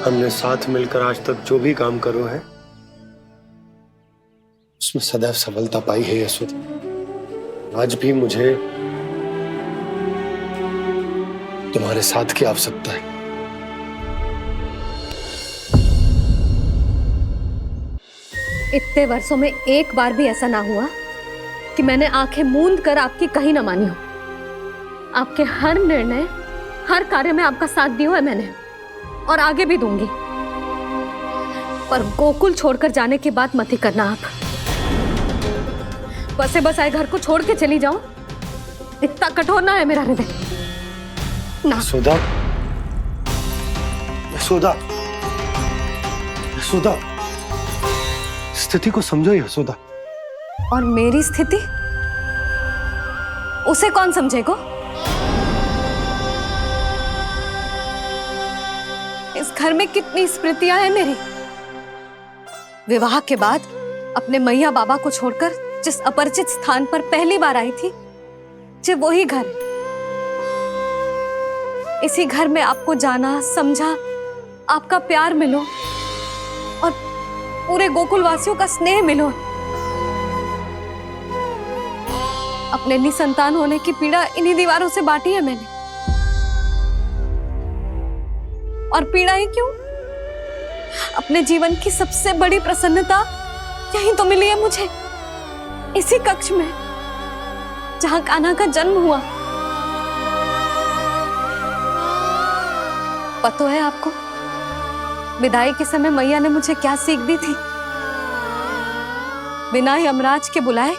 हमने साथ मिलकर आज तक जो भी काम करो है उसमें सदैव सफलता पाई है यशोदा। आज भी मुझे तुम्हारे साथ की आवश्यकता है। इतने वर्षों में एक बार भी ऐसा ना हुआ कि मैंने आंखें मूंद कर आपकी कहीं ना मानी हो। आपके हर निर्णय, हर कार्य में आपका साथ दिया है मैंने, और आगे भी दूंगी। पर गोकुल छोड़कर जाने की बात मत ही करना आप। बसे बसाए घर को छोड़ के चली जाऊं, इतना कठोर ना है मेरा हृदय ना। यशोदा, यशोदा, यशोदा, स्थिति को समझो यशोदा। और मेरी स्थिति उसे कौन समझेगा? इस घर में कितनी स्मृतियां हैं मेरी। विवाह के बाद अपने मैया बाबा को छोड़कर जिस अपरिचित स्थान पर पहली बार आई थी, जो वही घर। इसी घर में आपको जाना, समझा, आपका प्यार मिलो और पूरे गोकुल वासियों का स्नेह मिलो। अपने निसंतान होने की पीड़ा इन्हीं दीवारों से बांटी है मैंने। और पीड़ा ही क्यों? अपने जीवन की सबसे बड़ी प्रसन्नता यही तो मिली है मुझे, इसी कक्ष में जहां कान्हा का जन्म हुआ। पता है आपको विदाई के समय मैया ने मुझे क्या सीख दी थी? बिना यमराज के बुलाए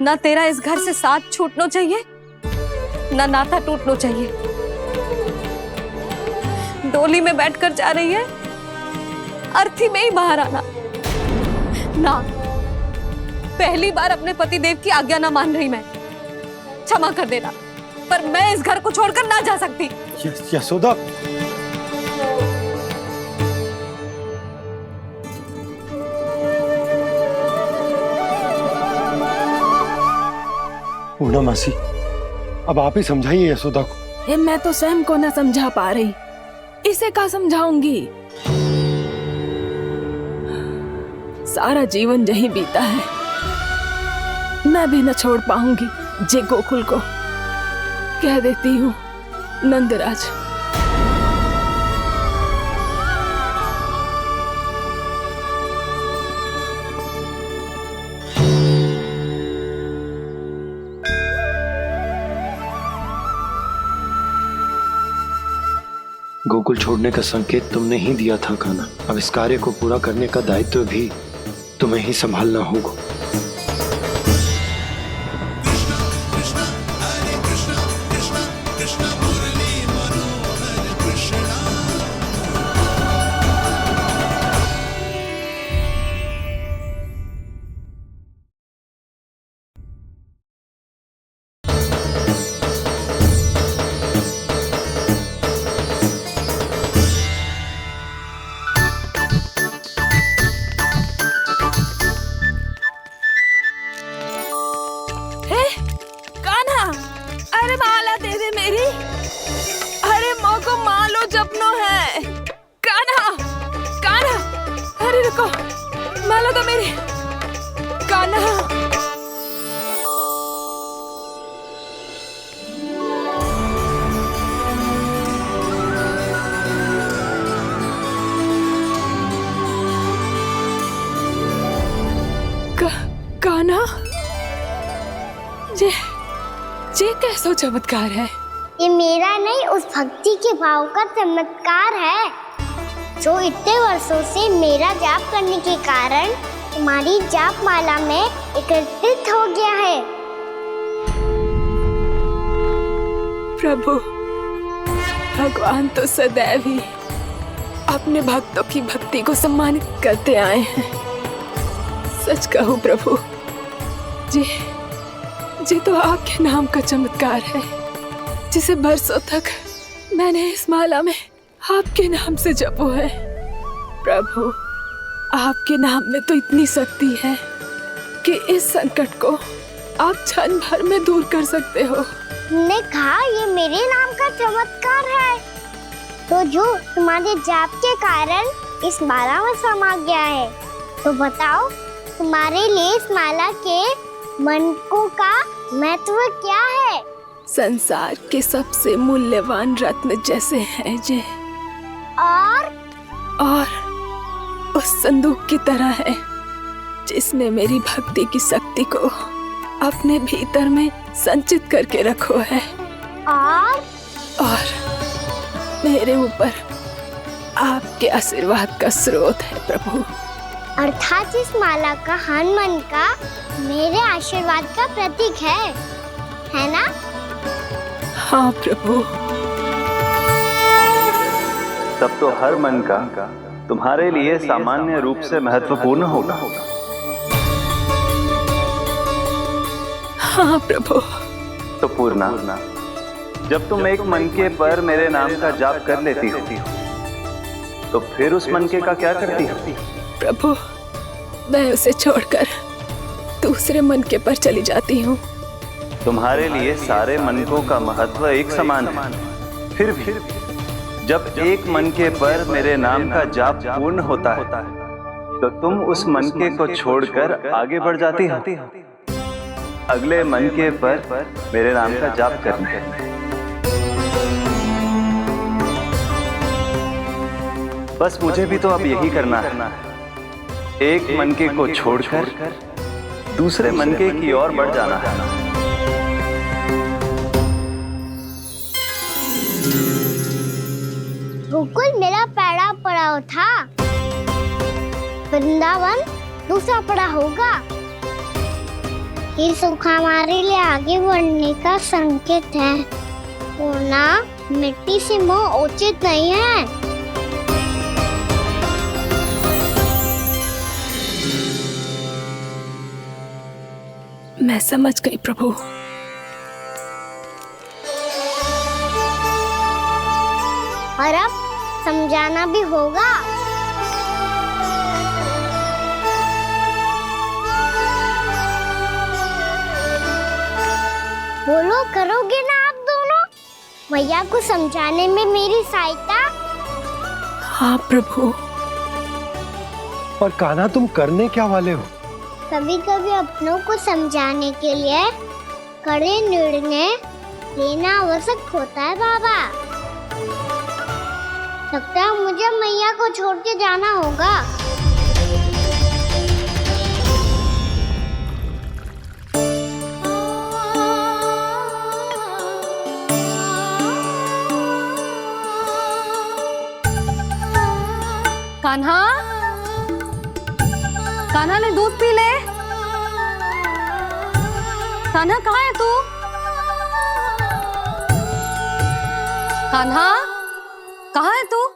ना तेरा इस घर से साथ छूटना चाहिए, ना नाता टूटना चाहिए। डोली में बैठकर जा रही है, अर्थी में ही बाहर आना ना। पहली बार अपने पति देव की आज्ञा ना मान रही मैं, क्षमा कर देना, पर मैं इस घर को छोड़कर ना जा सकती। यशोदा, पूर्णा मासी, अब आप ही समझाइए यशोदा को। ये मैं तो स्वयं को न समझा पा रही, इसे क्या समझाऊंगी? सारा जीवन यही बीता है, मैं भी न छोड़ पाऊंगी जे गोकुल को। कह देती हूँ नंदराज। गोकुल छोड़ने का संकेत तुमने ही दिया था कान्हा। अब इस कार्य को पूरा करने का दायित्व भी तुम्हें ही संभालना होगा। माला तो मेरी कान्हा। कान्हा, ये कैसा चमत्कार है? ये मेरा नहीं, उस भक्ति के भाव का चमत्कार है जो इतने वर्षों से मेरा जाप करने के कारण तुम्हारी जाप माला में एकत्रित हो गया है। प्रभु, भगवान तो सदैव ही अपने भक्तों की भक्ति को सम्मानित करते आए हैं। सच कहूं प्रभु, जी तो आपके नाम का चमत्कार है, जिसे बरसों तक मैंने इस माला में आपके नाम से जपो है। प्रभु, आपके नाम में तो इतनी शक्ति है कि इस संकट को आप क्षण भर में दूर कर सकते हो। तुमने कहा ये मेरे नाम का चमत्कार है, तो जो तुम्हारे जाप के कारण इस माला में समा गया है। तो बताओ तुम्हारे लिए इस माला के मनकों का महत्व क्या है? संसार के सबसे मूल्यवान रत्न जैसे हैं जे, और उस संदूक की तरह है जिसने मेरी भक्ति की शक्ति को अपने भीतर में संचित करके रखो है, और मेरे ऊपर आपके आशीर्वाद का स्रोत है प्रभु। अर्थात इस माला का हनुमान का मेरे आशीर्वाद का प्रतीक है ना? हाँ प्रभु। तब तो हर मन का तुम्हारे लिए सामान्य रूप से महत्वपूर्ण होगा। हाँ प्रभु। तो पूर्णा, जब तुम एक मनके पर मेरे नाम का जाप कर लेती हो, तो फिर उस मनके का क्या करती हो? प्रभु, मैं उसे छोड़कर दूसरे मनके पर चली जाती हूँ। तुम्हारे लिए सारे मनकों का महत्व एक समान है। फिर भी जब एक मनके पर मेरे नाम का जाप पूर्ण होता है, तो तुम उस मनके को छोड़कर आगे बढ़ जाती हो अगले मनके पर मेरे नाम का जाप करने। बस मुझे भी तो अब यही करना है, एक मनके को छोड़कर दूसरे मनके की ओर बढ़ जाना है। गोकुल मेरा पहला पड़ाव था, वृंदावन दूसरा पड़ाव होगा। ये सुख हमारे लिए आगे बढ़ने का संकेत है। पूर्णा, मिट्टी से मोह उचित नहीं है। मैं समझ गई प्रभु। और अब समझाना भी होगा। बोलो, करोगे ना आप दोनों? भैया को समझाने में मेरी सहायता? हाँ प्रभु। और कान्हा, तुम करने क्या वाले हो? कभी कभी अपनों को समझाने के लिए कड़े निर्णय लेना आवश्यक होता है बाबा। लगता है मुझे मैया को छोड़ के जाना होगा। कान्हा, कान्हा ने दूध पी ले। कान्हा, कहाँ है तू? कान्हा, कहाँ है तू?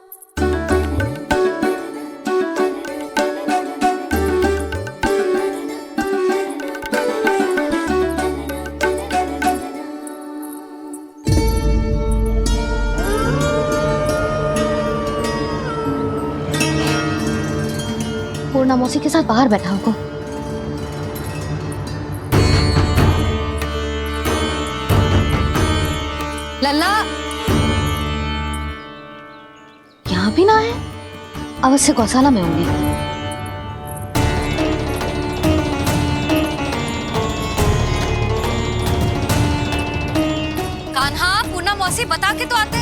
पूर्णा मौसी के साथ बाहर बैठा होगा। लल्ला, यहाँ भी ना है। अवश्य गौशाला में होंगे। कान्हा, पूर्णा मौसी बता के तो आते।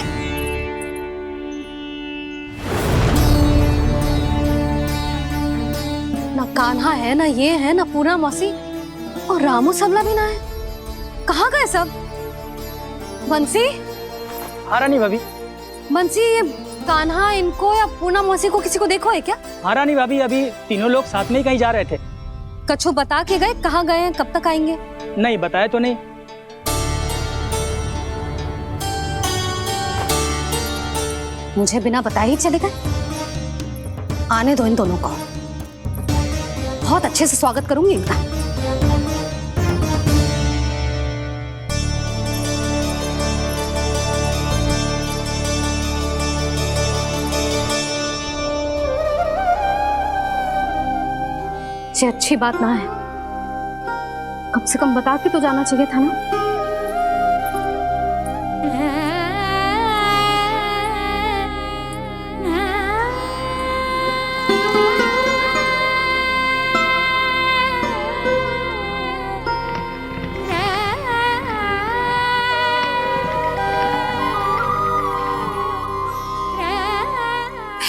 ना कान्हा है, ना ये है, ना पूर्णा मौसी, और रामू सबला भी ना है। कहाँ गए सब? बंसी? हाँ रानी भाभी। बंसी, ये कान्हा इनको या पूर्णा मौसी को किसी को देखो है क्या? हाँ रानी भाभी, अभी तीनों लोग साथ में ही कहीं जा रहे थे। कछु बता के गए कहाँ गए हैं, कब तक आएंगे? नहीं बताया तो नहीं। मुझे बिना बताए ही चले गए। आने दो इन दोनों को, बहुत अच्छे से स्वागत करूंगी इनका। ये अच्छी बात ना है, कम से कम बता के तो जाना चाहिए था ना।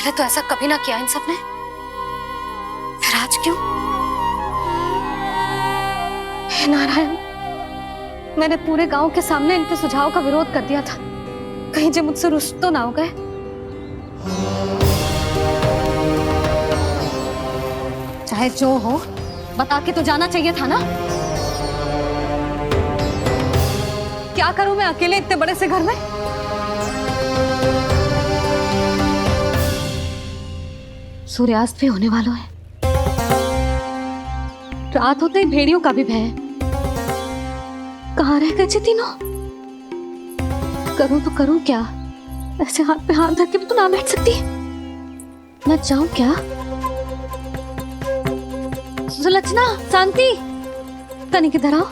पहले तो ऐसा कभी ना किया इन सब ने, फिर आज क्यों? हे नारायण, मैंने पूरे गांव के सामने इनके सुझाव का विरोध कर दिया था, कहीं जो मुझसे रुष्ट तो ना हो गए। चाहे जो हो, बता के तो जाना चाहिए था ना। क्या करूं मैं अकेले इतने बड़े से घर में? सूर्यास्त भी होने वाला है, रात होते ही भेड़ियों का भी भय है। कहाँ रह गए तीनों? करूं तो करूं क्या? ऐसे हाथ पे हाथ धर के भी तो ना बैठ सकती। मैं जाऊं क्या? सुलक्षणा, शांति, तनी किधर आओ।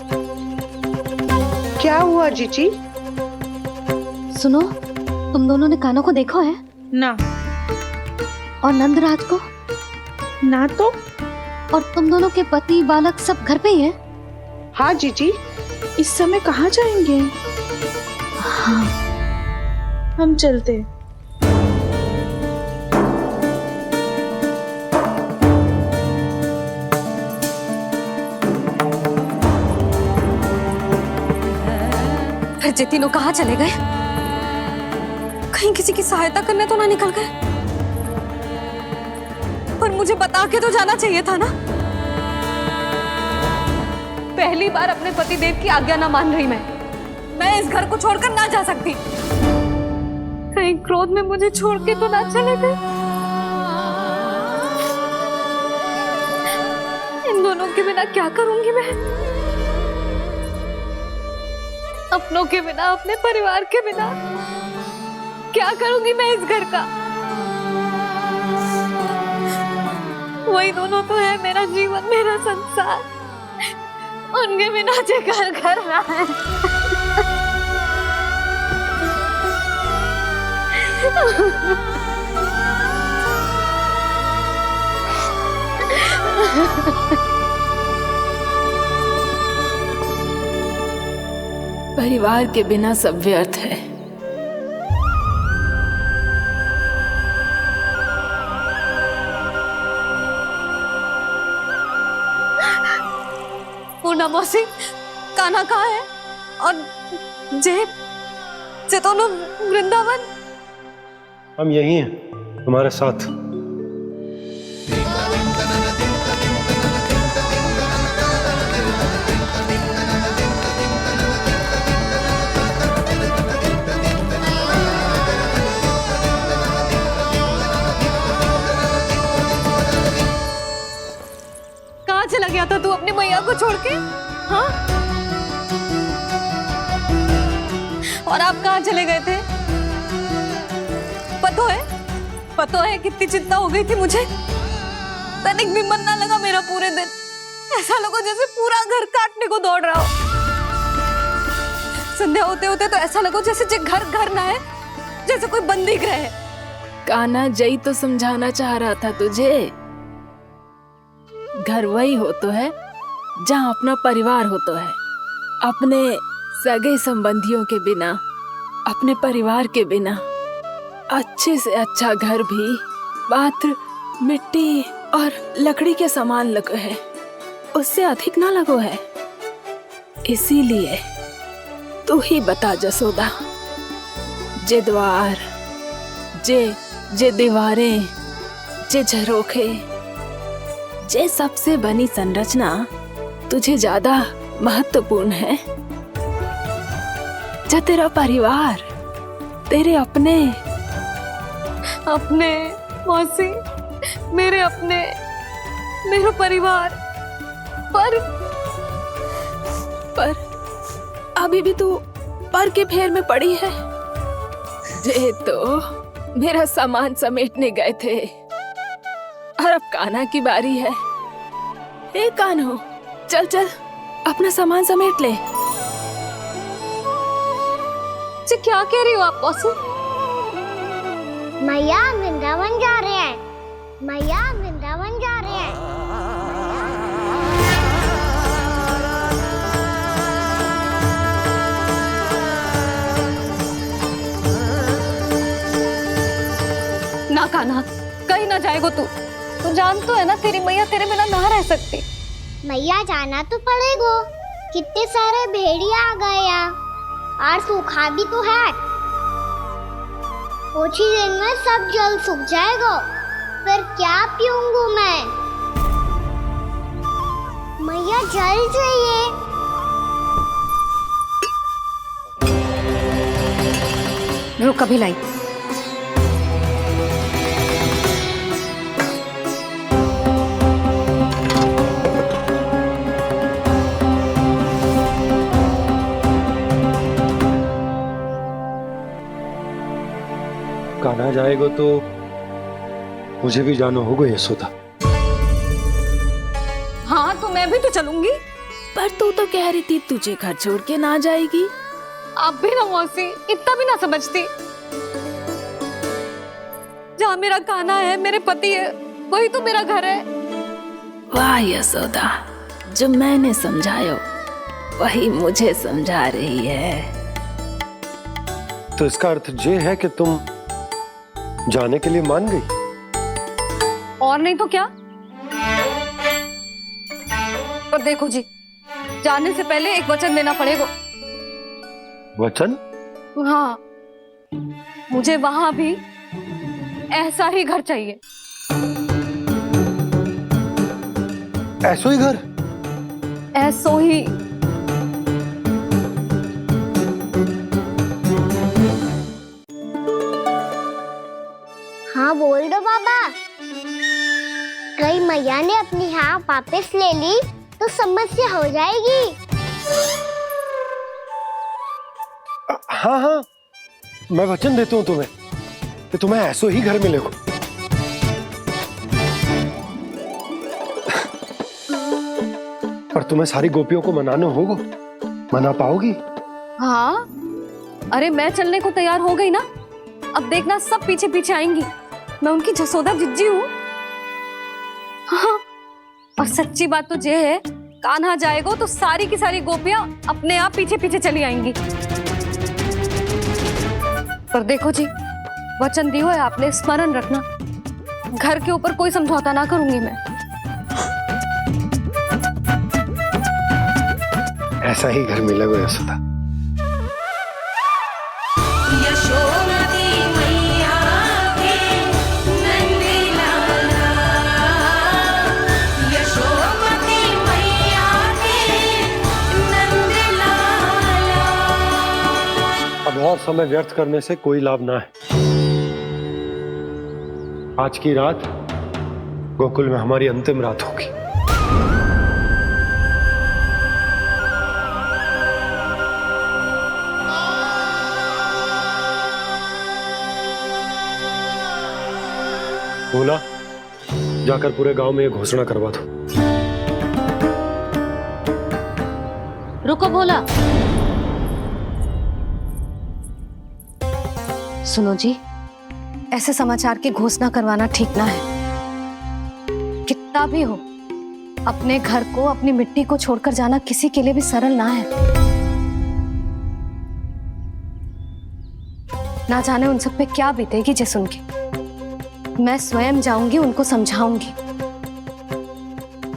क्या हुआ जीजी? सुनो, तुम दोनों ने कानों को देखो है? ना। और नंदराज को? ना तो। और तुम दोनों के पति बालक सब घर पे ही हैं? हाँ जीजी, इस समय कहाँ जाएंगे? हाँ। हम चलते। फिर ये तीनों कहाँ चले गए? कहीं किसी की सहायता करने तो ना निकल गए? पर मुझे बता के तो जाना चाहिए था ना। पहली बार अपने पतिदेव की आज्ञा ना मान रही मैं इस घर को छोड़कर ना जा सकती। कहीं क्रोध में मुझे छोड़ के तो ना चले गए। इन दोनों के बिना क्या करूंगी मैं? अपनों के बिना, अपने परिवार के बिना क्या करूंगी मैं इस घर का? वही दोनों तो है मेरा जीवन, मेरा संसार। उनके बिना जो घर घर रहा है। परिवार के बिना सब व्यर्थ है। पूर्णा मौसी, कान्हा कहाँ है? और जे दोनों वृंदावन? हम यही हैं, तुम्हारे साथ। कहाँ चला गया था तू अपनी मैया को छोड़ के? हाँ? और आप कहाँ चले गए थे? पतो है कितनी चिंता हो गई थी मुझे। तनिक भी मन ना लगा मेरा पूरे दिन। ऐसा लगा जैसे पूरा घर काटने को दौड़ रहा हो। संध्या होते होते तो ऐसा लगा जैसे घर घर ना है, जैसे कोई बंदी गृह है। कान्हा, जय तो समझाना चाह रहा था तुझे। घर वही हो तो है जहाँ अपना परिवार हो तो है। अपने सगे संबंधियों के बिना, अपने परिवार के बिना अच्छे से अच्छा घर भी मात्र मिट्टी और लकड़ी के समान लगो है, उससे अधिक ना लगो है। इसीलिए तू ही बता जसोदा, जे द्वार, जे दीवारें, जे झरोखे, जे सबसे बनी संरचना तुझे ज्यादा महत्वपूर्ण है? जा तेरा परिवार, तेरे अपने मौसी, मेरे अपने, मेरा परिवार। पर अभी भी तू पर के फेर में पड़ी है। जे तो मेरा सामान समेटने गए थे और अब कान्हा की बारी है। ए कान्हो, चल चल अपना सामान समेट ले। क्या कह रही हो आप मौसी? मैया वृंदावन जा रहे हैं। मैया वृंदावन जा रहे हैं। ना कान्हा, कहीं ना जाएगो तू। तू जान तो है ना तेरी मैया तेरे बिना ना रह सकती। मैया जाना तो पड़ेगा, कितने सारे भेड़िया आ गए यहाँ, और सूखा भी तो है। कुछ ही दिन में सब जल सूख जाएगा, फिर क्या पीऊंगा मैं? मैया जल चाहिए। रुक अभी लाई। कान्हा जाएगा तो मुझे भी जाना होगा यशोदा। हाँ तो मैं भी तो चलूंगी। पर तू तो कह रही थी तुझे घर छोड़ के ना जाएगी। आप भी ना मौसी, इतना भी ना समझती। जहाँ मेरा कान्हा है, मेरे पति है, वही तो मेरा घर है। वाह यशोदा, जो मैंने समझायो वही मुझे समझा रही है। तो इसका अर्थ ये है कि तुम जाने के लिए मान गई? और नहीं तो क्या। और देखो जी, जाने से पहले एक वचन देना पड़ेगा। वचन? हाँ, मुझे वहां भी ऐसा ही घर चाहिए। ऐसो ही घर? ऐसो ही। हाँ बोल दो बाबा। कहीं मैया ने अपनी हाँ वापस ले ली तो समस्या हो जाएगी। हाँ हाँ, मैं वचन देता हूँ तुम्हें कि तुम्हें ऐसो ही घर मिलेगा। पर तुम्हें सारी गोपियों को मनाना होगा। मना पाओगी? हाँ, अरे मैं चलने को तैयार हो गई ना। अब देखना सब पीछे पीछे आएंगी। मैं उनकी जसोदा जिज्जी हूँ। हाँ, और सच्ची बात तो ये है, कान्हा जाएगा तो सारी की सारी गोपियां अपने आप पीछे पीछे चली आएंगी। पर देखो जी, वचन दियो है आपने, स्मरण रखना। घर के ऊपर कोई समझौता ना करूंगी मैं। ऐसा ही घर मिलेगा यशोदा। अब और समय व्यर्थ करने से कोई लाभ ना है। आज की रात गोकुल में हमारी अंतिम रात होगी। बोला, जाकर पूरे गांव में ये घोषणा करवा दो। रुको भोला। सुनो जी, ऐसे समाचार की घोषणा करवाना ठीक ना है। कितना भी हो, अपने घर को, अपनी मिट्टी को छोड़कर जाना किसी के लिए भी सरल ना है। ना जाने उन सब पे क्या बीतेगी जे सुन के। मैं स्वयं जाऊंगी, उनको समझाऊंगी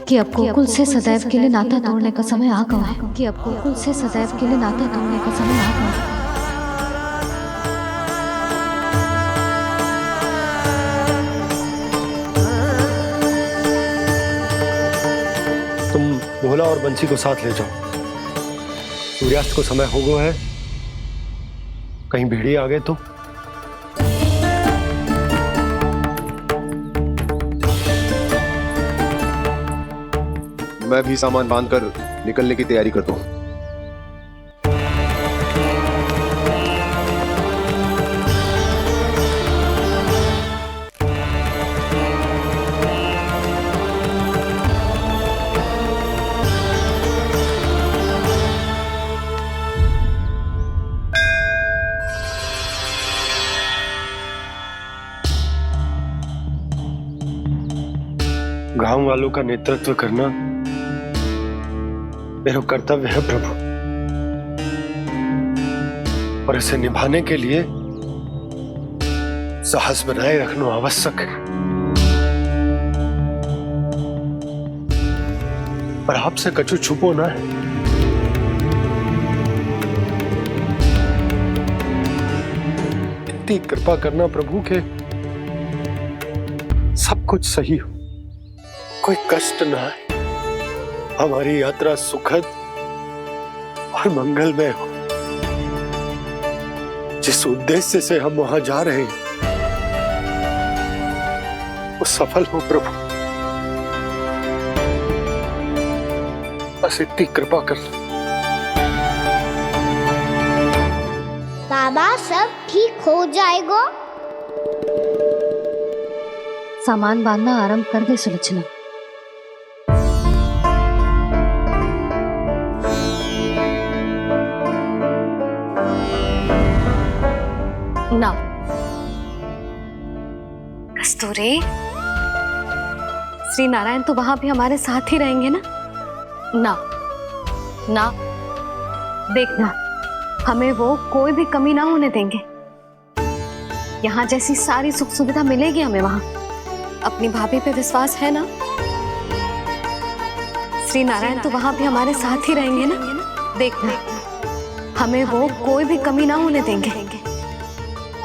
कि अब गोकुल से सदैव के लिए नाता तोड़ने का समय आ गया है। कि अब गोकुल से सदैव के लिए नाता तोड़ने का समय आ गया है। तुम भोला और बंसी को साथ ले जाओ। सूर्यास्त को समय हो गया है, कहीं भेड़िए आ गए तो। मैं भी सामान बांधकर निकलने की तैयारी करता हूँ। गांव वालों का नेतृत्व करना मेरा कर्तव्य है प्रभु, और इसे निभाने के लिए साहस बनाए रखना आवश्यक है, पर आपसे कछु छुपो ना है। इतनी कृपा करना प्रभु के सब कुछ सही हो, कोई कष्ट ना आए, हमारी यात्रा सुखद और मंगलमय हो। जिस उद्देश्य से हम वहां जा रहे हैं वो सफल हो प्रभु, बस इतनी कृपा करना। बाबा सब ठीक हो जाएगा। सामान बांधना आरंभ कर दे सुलोचना। ना कस्तूरी, श्री नारायण तो वहां भी हमारे साथ ही रहेंगे ना? ना ना, देखना हमें वो कोई भी कमी ना होने देंगे। यहाँ जैसी सारी सुख सुविधा मिलेगी हमें वहां। अपनी भाभी पे विश्वास है ना? श्री नारायण तो वहां भी हमारे साथ ही रहेंगे ना? देखना हमें वो कोई भी कमी ना होने देंगे।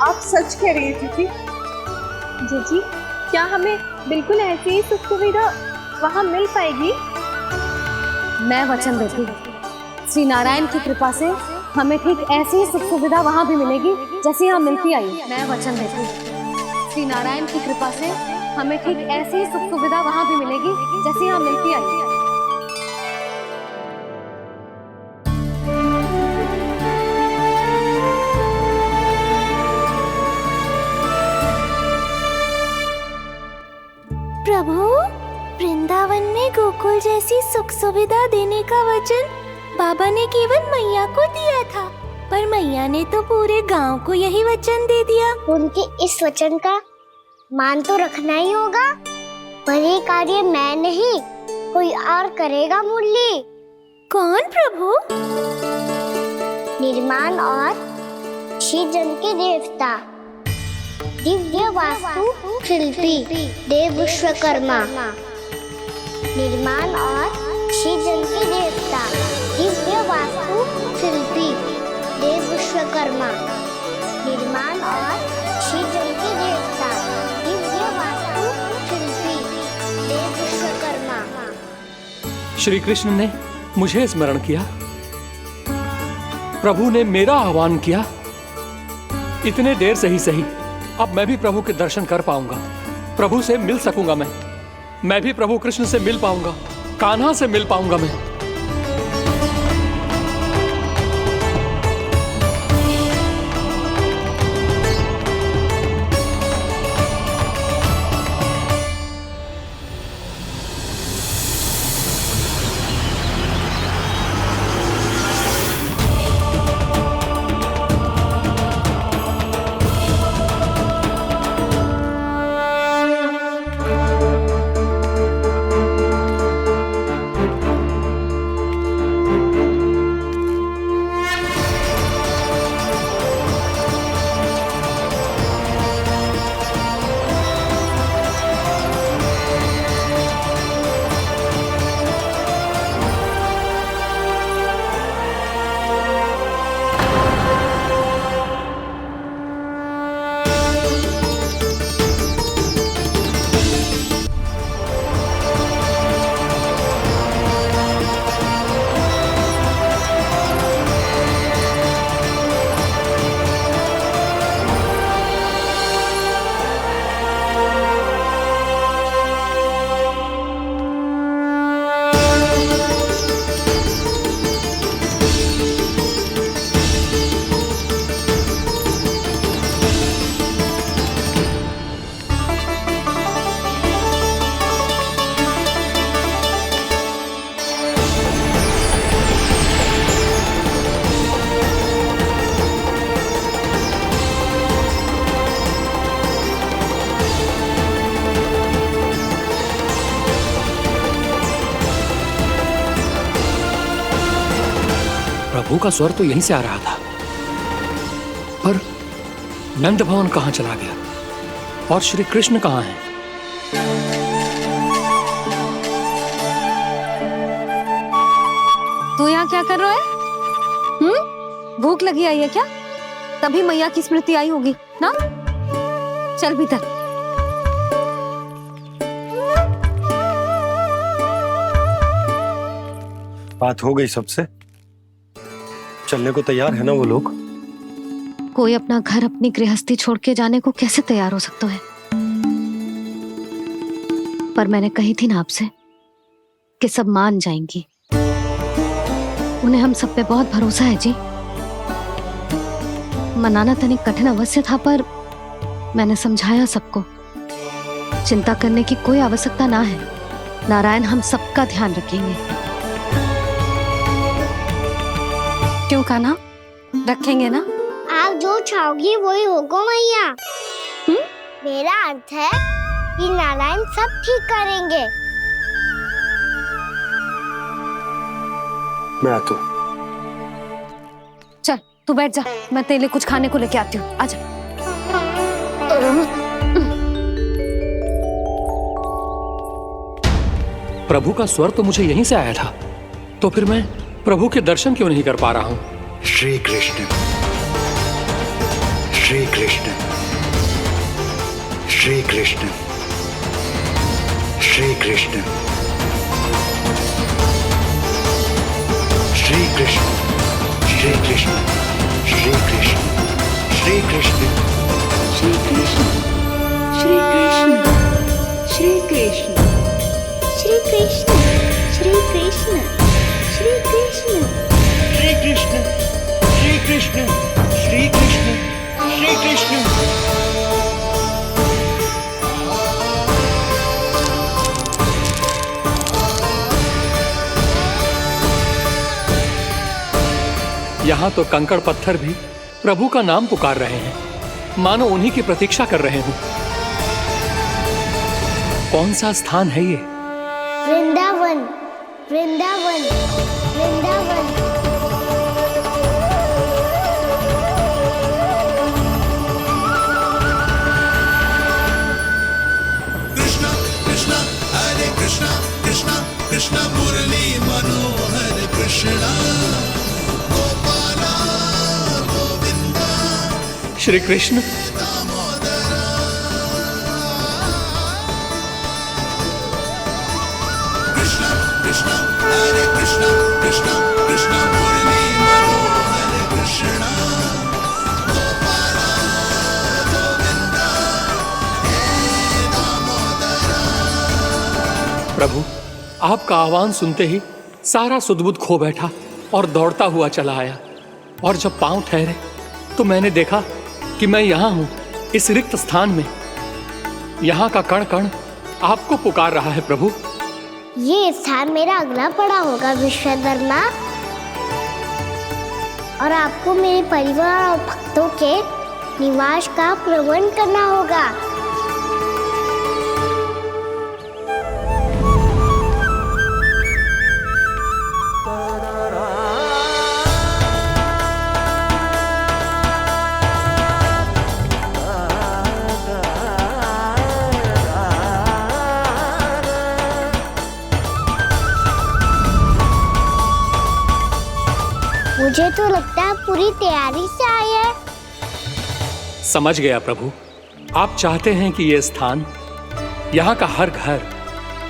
आप सच कह रही है जीजी। जीजी, क्या हमें बिल्कुल ऐसी ही सुख सुविधा वहाँ मिल पाएगी? मैं वचन देती हूँ, श्री नारायण की कृपा से हमें ठीक ऐसी ही सुख सुविधा वहाँ भी मिलेगी जैसी यहाँ मिलती आई। मैं वचन देती हूँ, श्री नारायण की कृपा से हमें ठीक ऐसी ही सुख सुविधा वहाँ भी मिलेगी जैसी यहाँ मिलती आई। प्रभु, वृंदावन में गोकुल जैसी सुख सुविधा देने का वचन बाबा ने केवल मैया को दिया था, पर मैया ने तो पूरे गांव को यही वचन दे दिया। उनके इस वचन का मान तो रखना ही होगा, पर ये कार्य मैं नहीं कोई और करेगा। मुरली कौन प्रभु? निर्माण और श्रीजन के देवता, दिव्य वास्तु शिल्पी देव विश्वकर्मा। निर्माण और श्रीजन के देवता, दिव्य वास्तु शिल्पी देव विश्वकर्मा। निर्माण और श्रीजन के देवता, दिव्य वास्तु शिल्पी देव विश्वकर्मा। श्री कृष्ण ने मुझे स्मरण किया, प्रभु ने मेरा आह्वान किया। इतने देर से ही सही, अब मैं भी प्रभु के दर्शन कर पाऊंगा, प्रभु से मिल सकूंगा। मैं भी प्रभु कृष्ण से मिल पाऊंगा, कान्हा से मिल पाऊंगा मैं। प्रभु का स्वर तो यहीं से आ रहा था, पर नंद भवन कहां चला गया? और श्री कृष्ण कहाँ हैं? तू यहाँ क्या कर रहा है? भूख लगी आई है क्या? तभी मैया की स्मृति आई होगी ना? चल भीतर। बात हो गई सबसे? चलने को तैयार है ना वो लोग? कोई अपना घर अपनी गृहस्थी छोड़ के जाने को कैसे तैयार हो सकता है? पर मैंने कही थी ना आपसे कि सब मान जाएंगी। उन्हें हम सब पे बहुत भरोसा है जी। मनाना तनिक कठिन अवश्य था, पर मैंने समझाया सबको। चिंता करने की कोई आवश्यकता ना है। नारायण हम सबका ध्यान रखेंगे। क्यों कान्हा, रखेंगे ना? आप जो चाहोगी वही होगा मैया। मेरा अर्थ है कि नारायण सब ठीक करेंगे। मैं आता हूँ। चल तू बैठ जा, मैं तेरे लिए कुछ खाने को लेके आती हूँ। आजा। प्रभु का स्वर तो मुझे यहीं से आया था, तो फिर मैं प्रभु के दर्शन क्यों नहीं कर पा रहा हूँ? श्री कृष्ण, श्री कृष्ण, श्री कृष्ण, श्री कृष्ण, श्री कृष्ण, श्री कृष्ण, श्री कृष्ण, श्री कृष्ण, श्री कृष्ण, श्री कृष्ण, श्री कृष्ण, श्री कृष्ण, श्री कृष्ण, श्री कृष्ण, श्री कृष्ण, श्री कृष्ण, श्री कृष्ण, श्री कृष्ण। यहाँ तो कंकड़ पत्थर भी प्रभु का नाम पुकार रहे हैं, मानो उन्हीं की प्रतीक्षा कर रहे हूँ। कौन सा स्थान है ये? वृंदावन, वृंदावन, वृंदावन। कृष्णा कृष्णा हरे कृष्णा, कृष्णा कृष्णा मुरली मनोहर कृष्णा, गोपाला गोविंदा। श्री कृष्ण, कृष्णा कृष्णा हरे कृष्णा, कृष्णा कृष्णा मुरली मनोहर कृष्णा, गोपाला गोविंदा हे दामोदरा। प्रभु आपका आह्वान सुनते ही सारा सुध-बुध खो बैठा और दौड़ता हुआ चला आया। और जब पांव ठहरे तो मैंने देखा कि मैं यहाँ हूँ, इस रिक्त स्थान में। यहाँ का कण कण आपको पुकार रहा है प्रभु। ये स्थान मेरा अगला पड़ा होगा विश्वकर्मा, और आपको मेरे परिवार और भक्तों के निवास का प्रबंध करना होगा। मुझे तो लगता है पूरी तैयारी से आए हैं। समझ गया प्रभु, आप चाहते हैं कि ये स्थान, यहाँ का हर घर,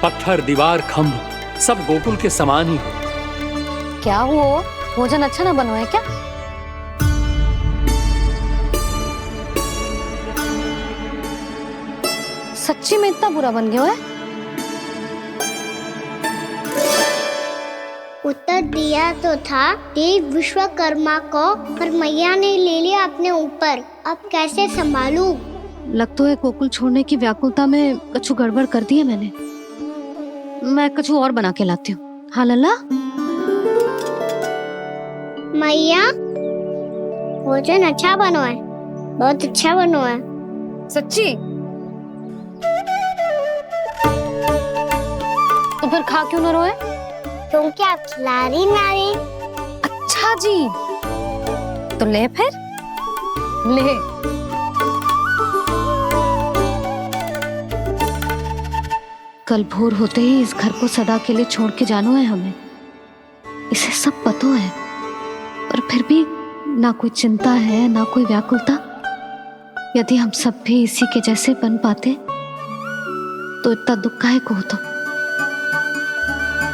पत्थर, दीवार, खम्भ सब गोकुल के समान ही हो। क्या हुआ? भोजन अच्छा ना बनो है क्या? सच्ची में इतना बुरा बन गया है? उत्तर दिया तो था देव विश्वकर्मा को, पर मैया ने ले लिया अपने ऊपर। अब कैसे संभालूं? लग तो है गोकुल छोड़ने की व्याकुलता में कछु गड़बड़ कर दी है मैंने। मैं कछु और बना के लाती हूँ। हाँ लल्ला? मैया, भोजन अच्छा बनो है, बहुत अच्छा बनो है। सच्ची? तो फिर खा क्यों न रोए? क्योंकि आप खिलाड़ी नारी। अच्छा जी, तो ले फिर ले। कल भोर होते ही इस घर को सदा के लिए छोड़ के जाना है हमें। इसे सब पता है, पर फिर भी ना कोई चिंता है ना कोई व्याकुलता। यदि हम सब भी इसी के जैसे बन पाते तो इतना दुख काहे को होता।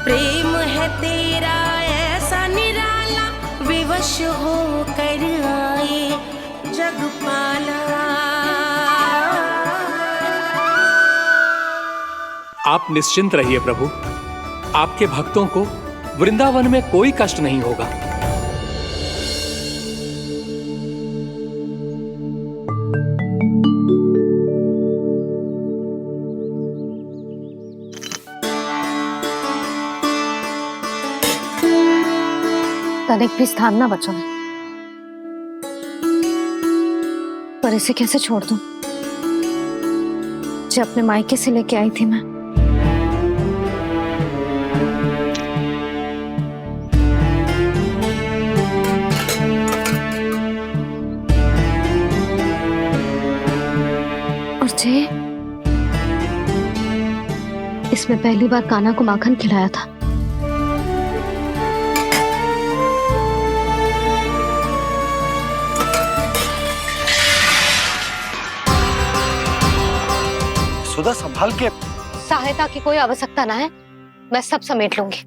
प्रेम है तेरा ऐसा निराला, विवश हो कर आए जगपाला। आप निश्चिंत रहिए प्रभु, आपके भक्तों को वृंदावन में कोई कष्ट नहीं होगा। तनिक भी स्थान ना बचो, पर इसे कैसे छोड़ दूं जो अपने मायके से लेके आई थी मैं। और जे इसमें पहली बार कान्हा को माखन खिलाया था। सुधा संभाल के। सहायता की कोई आवश्यकता ना है, मैं सब समेट लूंगी।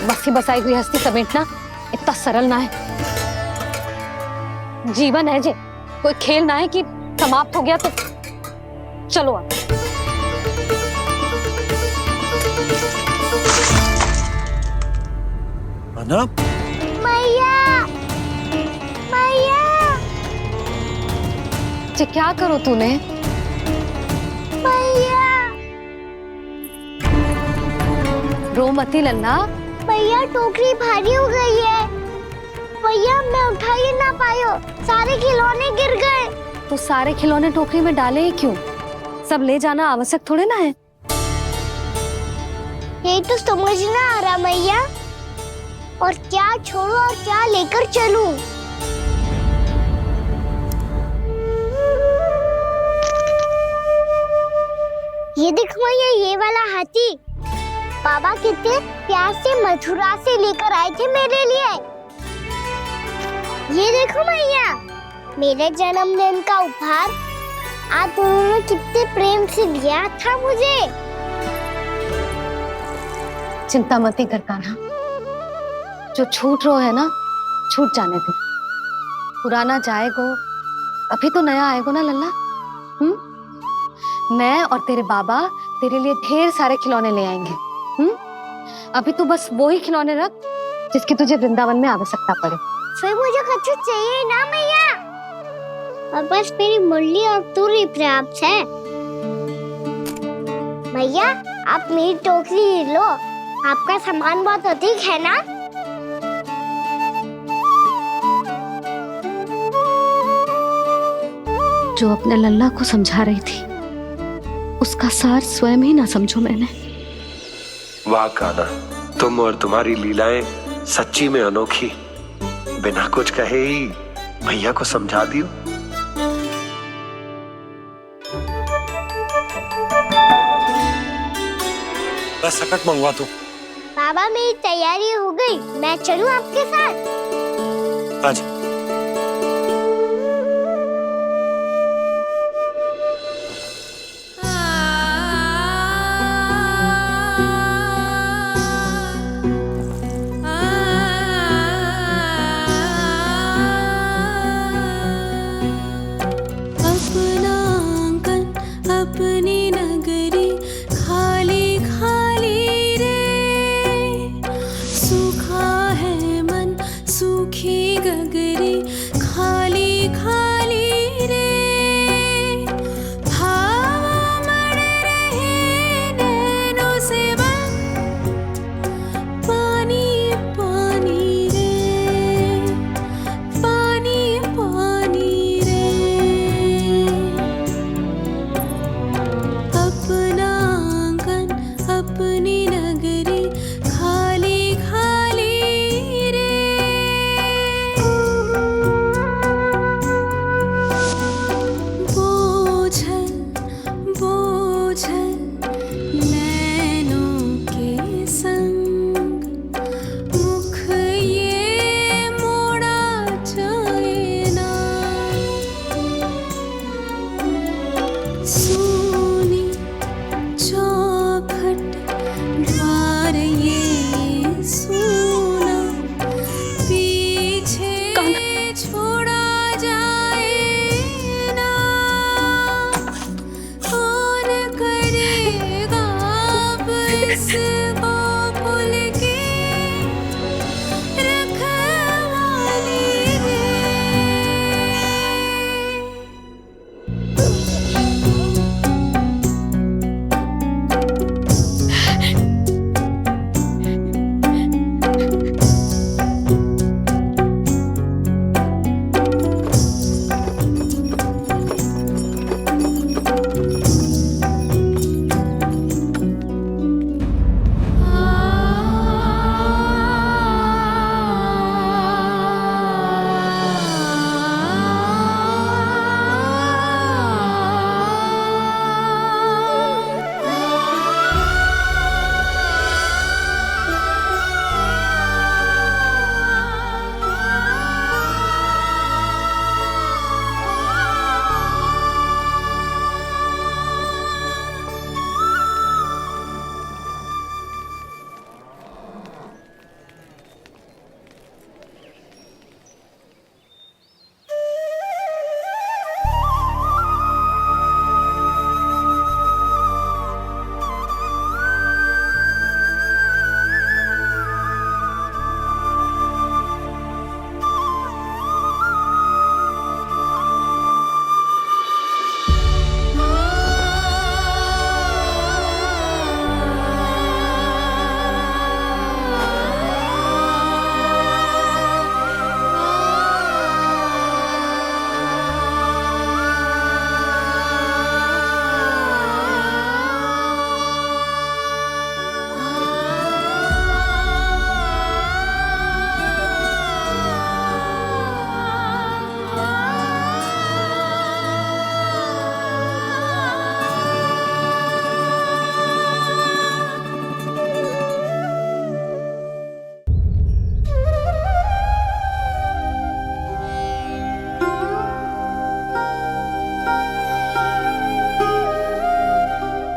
बसी बसाई हुई हस्ती समेटना इतना सरल ना है। जीवन है जे, कोई खेल ना है कि समाप्त हो गया तो चलो अब। मैया, मैया। जे क्या करो तूने? मैया, रो मती लल्ला। भैया टोकरी भारी हो गई है। भैया मैं उठा ही ना पायो, सारे खिलौने गिर गए। तो सारे खिलौने टोकरी में डाले ही क्यों? सब ले जाना आवश्यक थोड़े ना है। यही तो समझ ना आ रहा मैया, और क्या छोड़ो और क्या लेकर चलूं? ये देख मैया, ये वाला हाथी बाबा कितने प्यार से मथुरा से लेकर आए थे मेरे लिए। ये देखो मैया, मेरे जन्मदिन का उपहार आप उन्होंने कितने प्रेम से दिया था मुझे। चिंता मत कर कान्हा, जो छूट रो है ना छूट जाने दे। पुराना जाएगो, अभी तो नया आएगो ना लल्ला। मैं और तेरे बाबा तेरे लिए ढेर सारे खिलौने ले आएंगे। अभी तू बस वो ही खिलौने रख जिसकी तुझे वृंदावन में आवश्यकता पड़े। फिर मुझे कुछ चाहिए ना मैया, और बस मेरी मुरली और तुरी पर्याप्त है। भैया आप मेरी टोकरी लो, आपका सामान बहुत अधिक है ना। जो अपने लल्ला को समझा रही थी उसका सार स्वयं ही ना समझो मैंने। वाह कान्हा, तुम और तुम्हारी लीलाएं सच्ची में अनोखी। बिना कुछ कहे ही भैया को समझा दियो। बस सकट मंगवा दो। बाबा मेरी तैयारी हो गई, मैं चलूं आपके साथ? आज सोनी चौखट द्वार ये सोना पीछे छोड़ा जाए ना, कौन करेगा अब इस गोकुल की रखवाली रे।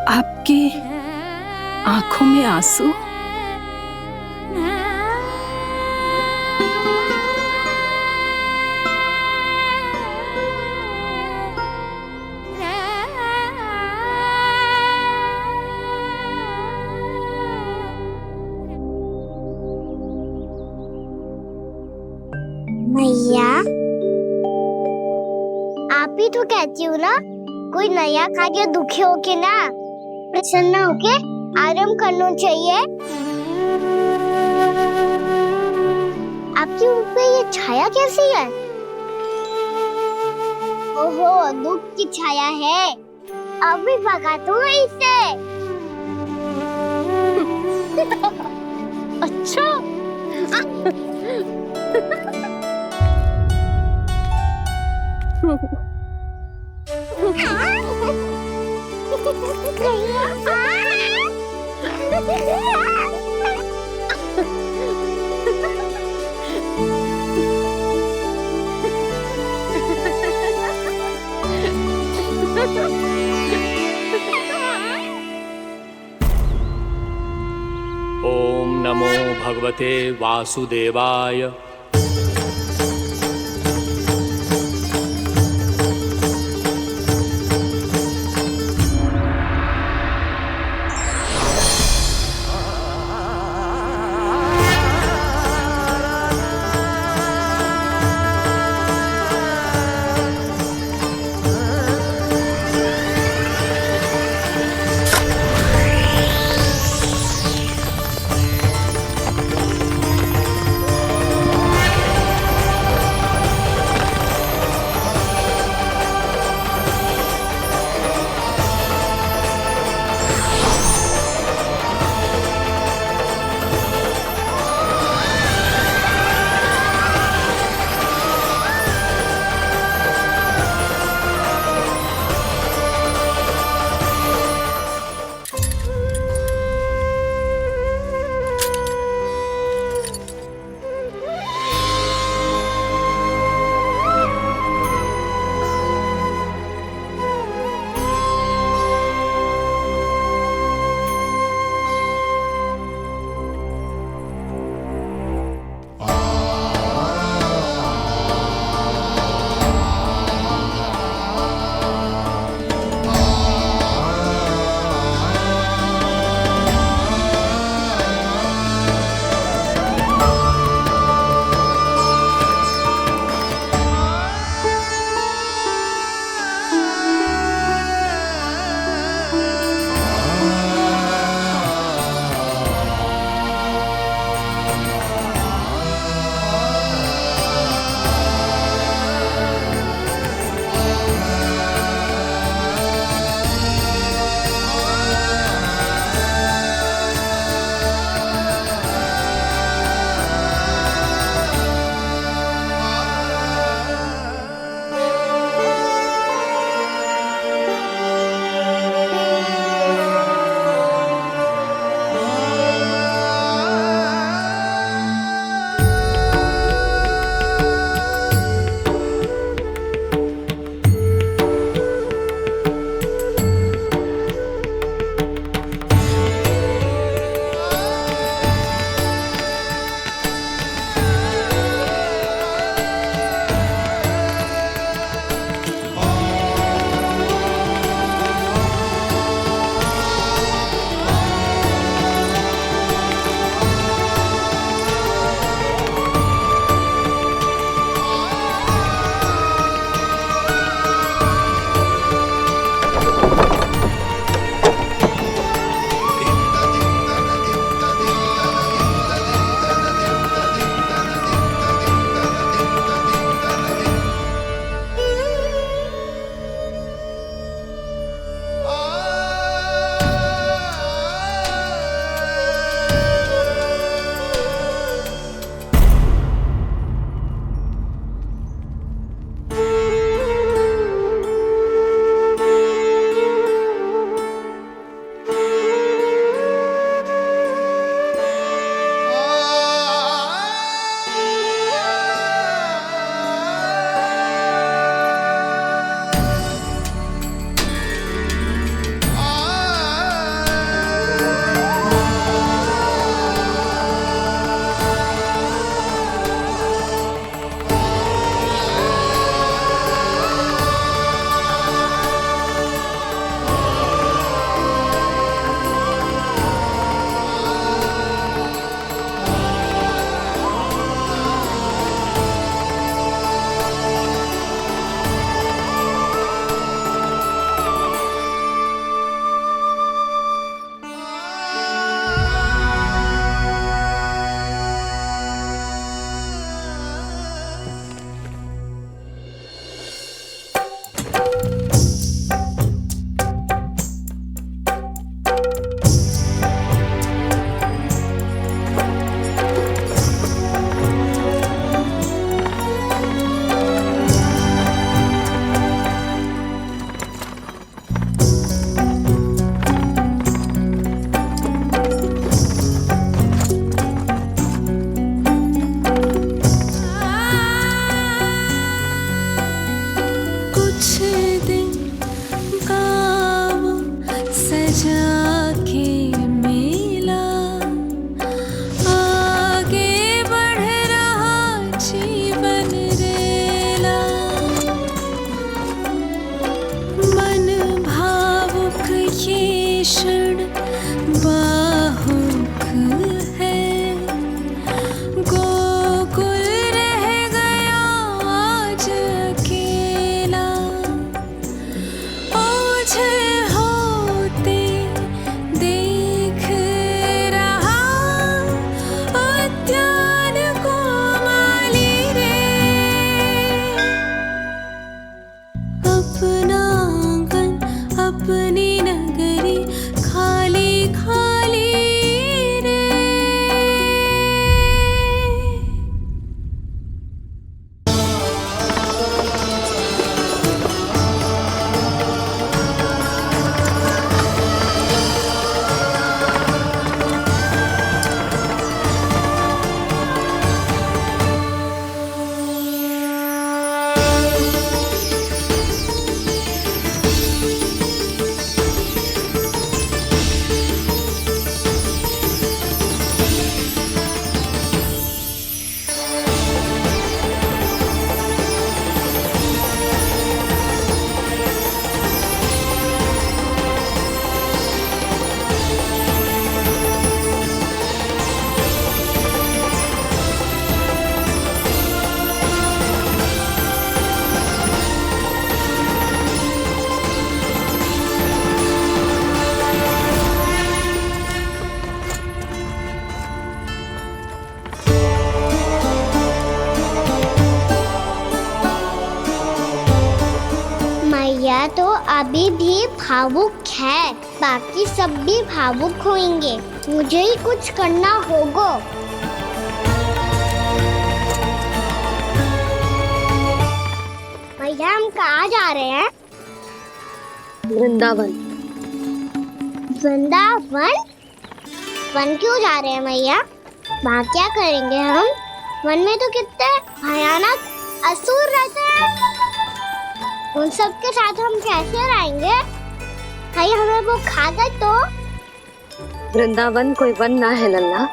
आपकी आंखों में आंसू? मैया, आप ही तो कहती हो ना, कोई नया कार्य दुखी होके ना प्रसन्न होके आराम करना चाहिए। आपकी मुख पे ये छाया कैसी है? ओहो, दुख की छाया है। अभी भगा दूं इसे। अच्छा। ओम नमो भगवते वासुदेवाय। जाके मिला, आगे बढ़ रहा जीवन रेला। मन भावुक ये क्षण बाहुक है, गोकुल रह गया आज अकेला। ओझल होते देख रहा उद्यान को माली रे। अपना आंगन अपनी नगरी खाली खाली रे। मैया तो अभी भी भावुक है, बाकी सब भी भावुक होंगे। मुझे ही कुछ करना होगा। भैया हम कहाँ जा रहे हैं? वृंदावन। वृंदावन? वन क्यों जा रहे हैं मैया? वहाँ क्या करेंगे हम? वन में तो कितने भयानक असुर रहते हैं। उन सब के साथ हम कैसे रहेंगे? भाई हमें वो खा गए तो? वृंदावन कोई वन ना है लल्ला,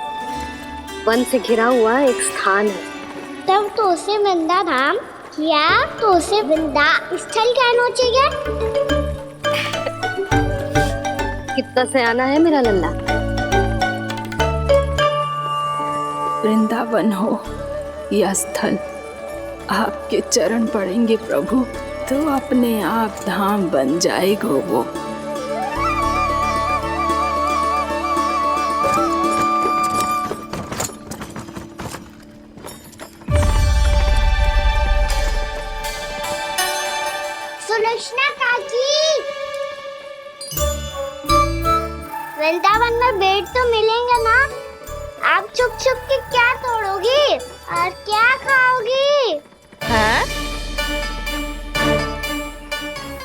वन से घिरा हुआ एक स्थान है। तब तो उसे वृंदा धाम या तो उसे वृंदा स्थल कहना चाहिए। कितना सयाना है मेरा लल्ला। वृंदावन हो या स्थल, आपके चरण पड़ेंगे प्रभु तो अपने आप धाम बन जाएगा वो। सुलक्षणा काकी, वृंदावन में बेट तो मिलेंगे ना? आप छुप छुप के क्या तोड़ोगी और क्या खाओगी? हाँ?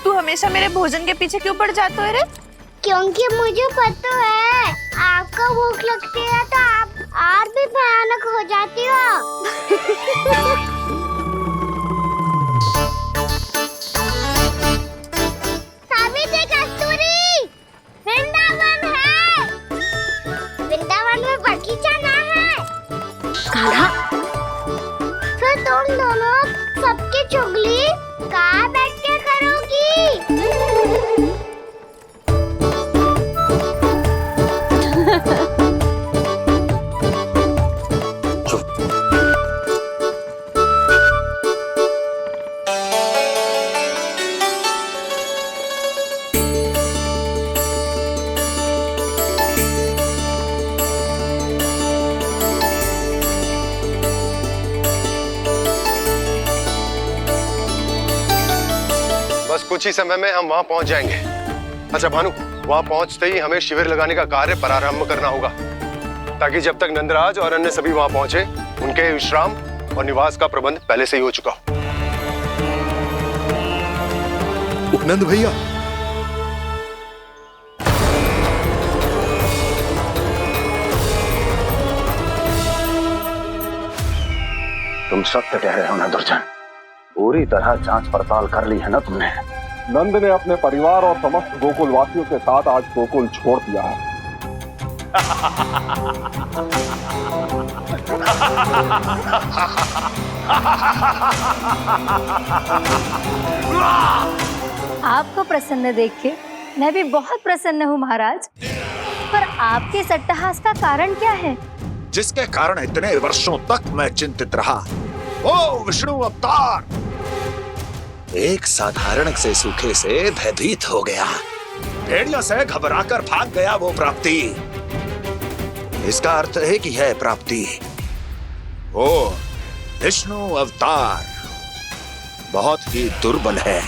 तू हमेशा मेरे भोजन के पीछे क्यों पड़ जाता है रे? क्योंकि मुझे पता है आपको भूख लगती है तो आप और भी भयानक हो जाती हो। सावित्री, कस्तूरी, वृंदावन है। वृंदावन में बगीचा ना है। कान्हा, फिर तुम दोनों सबकी चुगली कहाँ बैठ के करोगी? बस कुछ ही समय में हम वहां पहुंच जाएंगे। अच्छा भानु, वहां पहुंचते ही हमें शिविर लगाने का कार्य प्रारंभ करना होगा, ताकि जब तक नंदराज और अन्य सभी वहां पहुंचे उनके विश्राम और निवास का प्रबंध पहले से ही हो चुका हो। उपनंद भैया, तुम सत्य कह रहे हो ना दुर्जन? पूरी तरह जांच पड़ताल कर ली है ना तुमने? नंद ने अपने परिवार और समस्त गोकुल वासियों के साथ आज गोकुल छोड़ दिया है। आपको प्रसन्न देख के मैं भी बहुत प्रसन्न हूँ महाराज। पर आपके इस अट्टहास का कारण क्या है? जिसके कारण इतने वर्षों तक मैं चिंतित रहा, ओ विष्णु अवतार, एक साधारण से सूखे से भयभीत हो गया, भेड़ियों से घबराकर भाग गया वो प्राप्ति। इसका अर्थ है कि है प्राप्ति वो विष्णु अवतार बहुत ही दुर्बल है।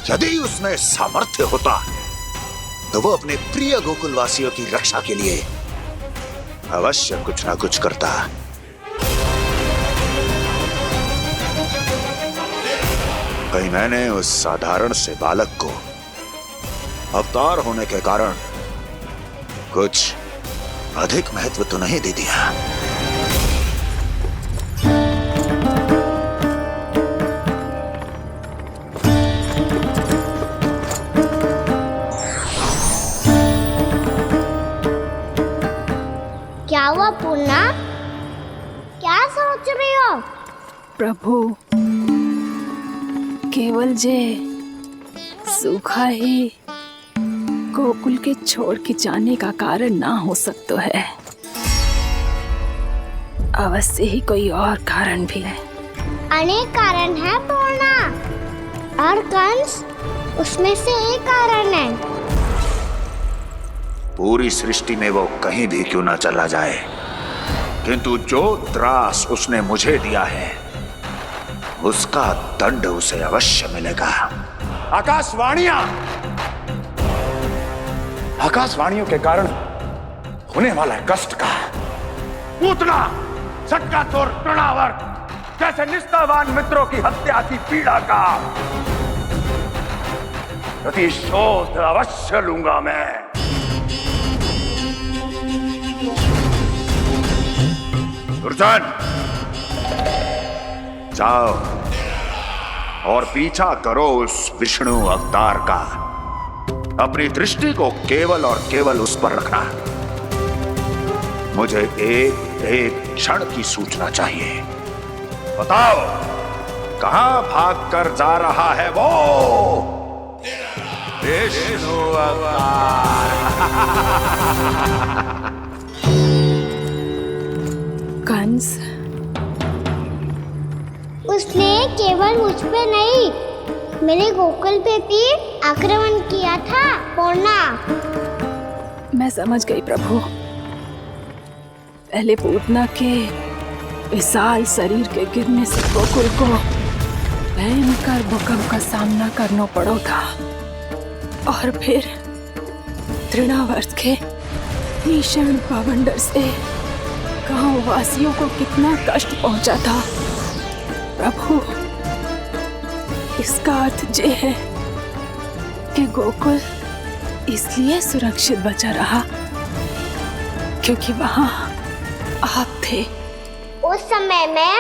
यदि उसमें सामर्थ्य होता तो वो अपने प्रिय गोकुलवासियों की रक्षा के लिए अवश्य कुछ ना कुछ करता। कहीं मैंने उस साधारण से बालक को अवतार होने के कारण कुछ अधिक महत्व तो नहीं दे दिया। क्या हुआ पूर्णा? क्या सोच रही हो? प्रभु, केवल जे सूखा ही गोकुल के छोड़ के जाने का कारण ना हो सकता है, अवश्य ही कोई और कारण भी है। अनेक कारण है पूर्णा, और कंस उसमें से एक कारण है। पूरी सृष्टि में वो कहीं भी क्यों ना चला जाए, किंतु जो त्रास उसने मुझे दिया है उसका दंड उसे अवश्य मिलेगा। आकाशवाणियों के कारण होने वाला कष्ट का पूतना सटका चोर तृणावर जैसे निष्ठावान मित्रों की हत्या की पीड़ा का प्रतिशोध अवश्य लूंगा मैं। दुर्जन, जाओ और पीछा करो उस विष्णु अवतार का। अपनी दृष्टि को केवल और केवल उस पर रखना। मुझे एक एक क्षण की सूचना चाहिए। बताओ, कहां भाग कर जा रहा है वो विष्णु अवतार? कंस, उसने केवल मुझ पे नहीं, मेरे गोकुल पे भी आक्रमण किया था पूर्णा। मैं समझ गई प्रभु। पहले पूतना के विशाल शरीर के गिरने से गोकुल को भयंकर भूकंप का सामना करना पड़ा था, और फिर तृणावर्त के भीषण पावंडर से गांव वासियों को कितना कष्ट पहुंचा था। प्रभु, इसका अर्थ ये है कि गोकुल इसलिए सुरक्षित बचा रहा क्योंकि वहां आप थे। उस समय मैं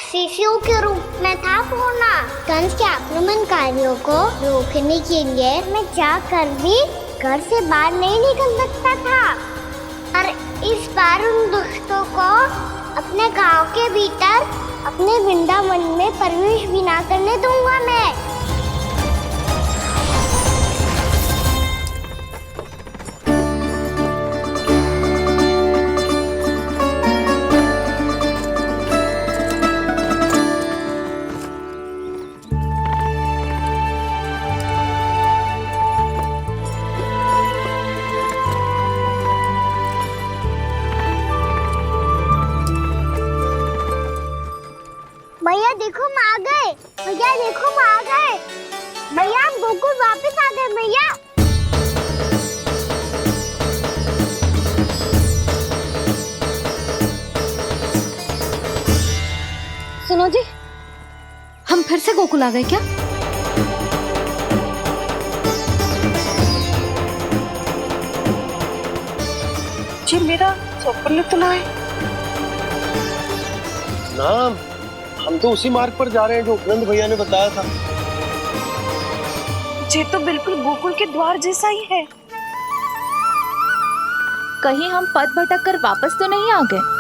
शिशु के रूप में था पूर्णा। कंस के आक्रमणकारियों को रोकने के लिए मैं जाकर भी घर से बाहर नहीं निकल सकता था, और इस बार उन दुष्टों को अपने गांव के भीतर अपने वृंदावन में प्रवेश भी ना करने दूंगा मैं। भैया देखो हम आ गए, भैया देखो हम आ गए, भैया हम गोकुल वापस आ गए भैया। सुनो जी, हम फिर से गोकुल आ गए क्या? जी मेरा चौपल तो ना है। ना, हम तो उसी मार्ग पर जा रहे हैं जो उपनंद भैया ने बताया था। ये तो बिल्कुल गोकुल के द्वार जैसा ही है। कहीं हम पथ भटक कर वापस तो नहीं आ गए?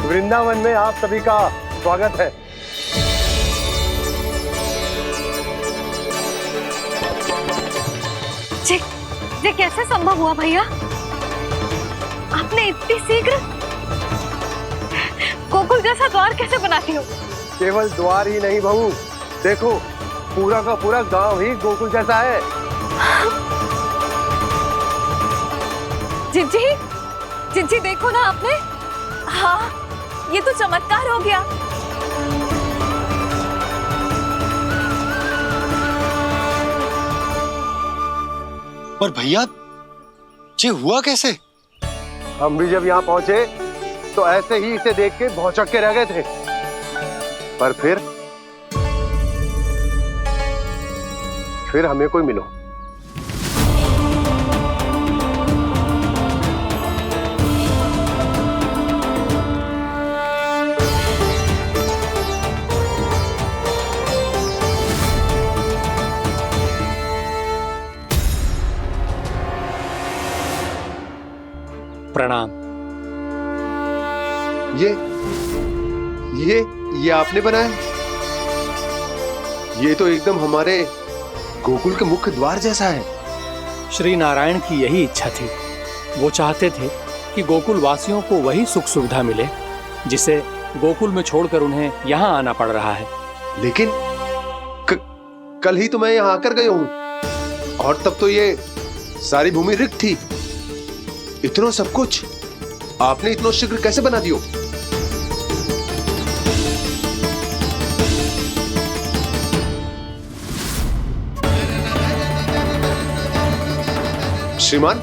वृंदावन में आप सभी का स्वागत है। ये कैसे संभव हुआ भैया? आपने इतनी शीघ्र गोकुल जैसा द्वार कैसे बनाती हो? केवल द्वार ही नहीं बहू, देखो पूरा का पूरा गांव ही गोकुल जैसा है। जिज्जी, जिज्जी देखो ना आपने। हाँ, ये तो चमत्कार हो गया। पर भैया ये हुआ कैसे? हम भी जब यहाँ पहुंचे तो ऐसे ही इसे देख के भौचक के रह गए थे, पर फिर हमें कोई मिलो। प्रणाम। ये आपने बनाया? ये तो एकदम हमारे गोकुल के मुख्य द्वार जैसा है। श्री नारायण की यही इच्छा थी। वो चाहते थे कि गोकुल वासियों को वही सुख सुविधा मिले जिसे गोकुल में छोड़कर उन्हें यहाँ आना पड़ रहा है। लेकिन कल ही तो मैं यहाँ आकर गया हूँ और तब तो ये सारी भूमि रिक्त थी। इतना सब कुछ आपने इतना शीघ्र कैसे बना दियो? श्रीमान,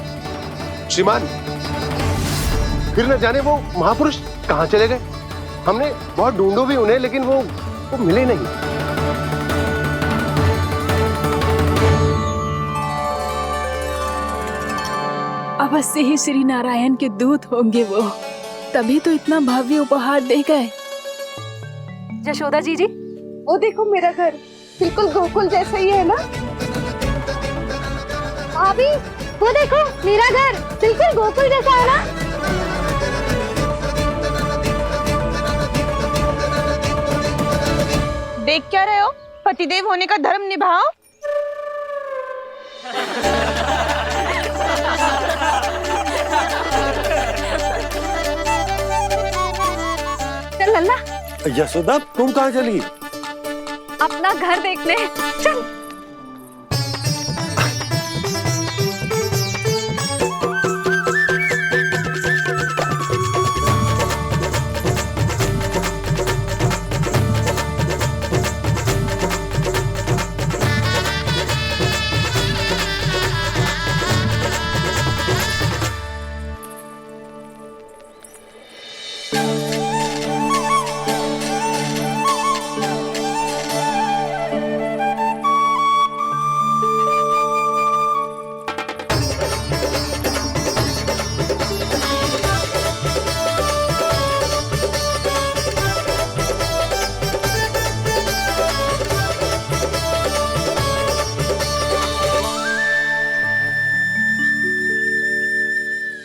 फिर न जाने वो महापुरुष कहां चले गए। हमने बहुत ढूंढो भी उन्हें, लेकिन वो मिले नहीं। अवश्य ही श्री नारायण के दूत होंगे वो, तभी तो इतना भव्य उपहार दे गए। यशोदा जी, वो देखो मेरा घर बिल्कुल गोकुल जैसा ही है ना? भाभी, वो देखो मेरा घर बिल्कुल गोकुल जैसा है ना? देख क्या रहे हो? पतिदेव होने का धर्म निभाओ। चल लल्ला, यशोदा तुम कहाँ चली? अपना घर देखने चल।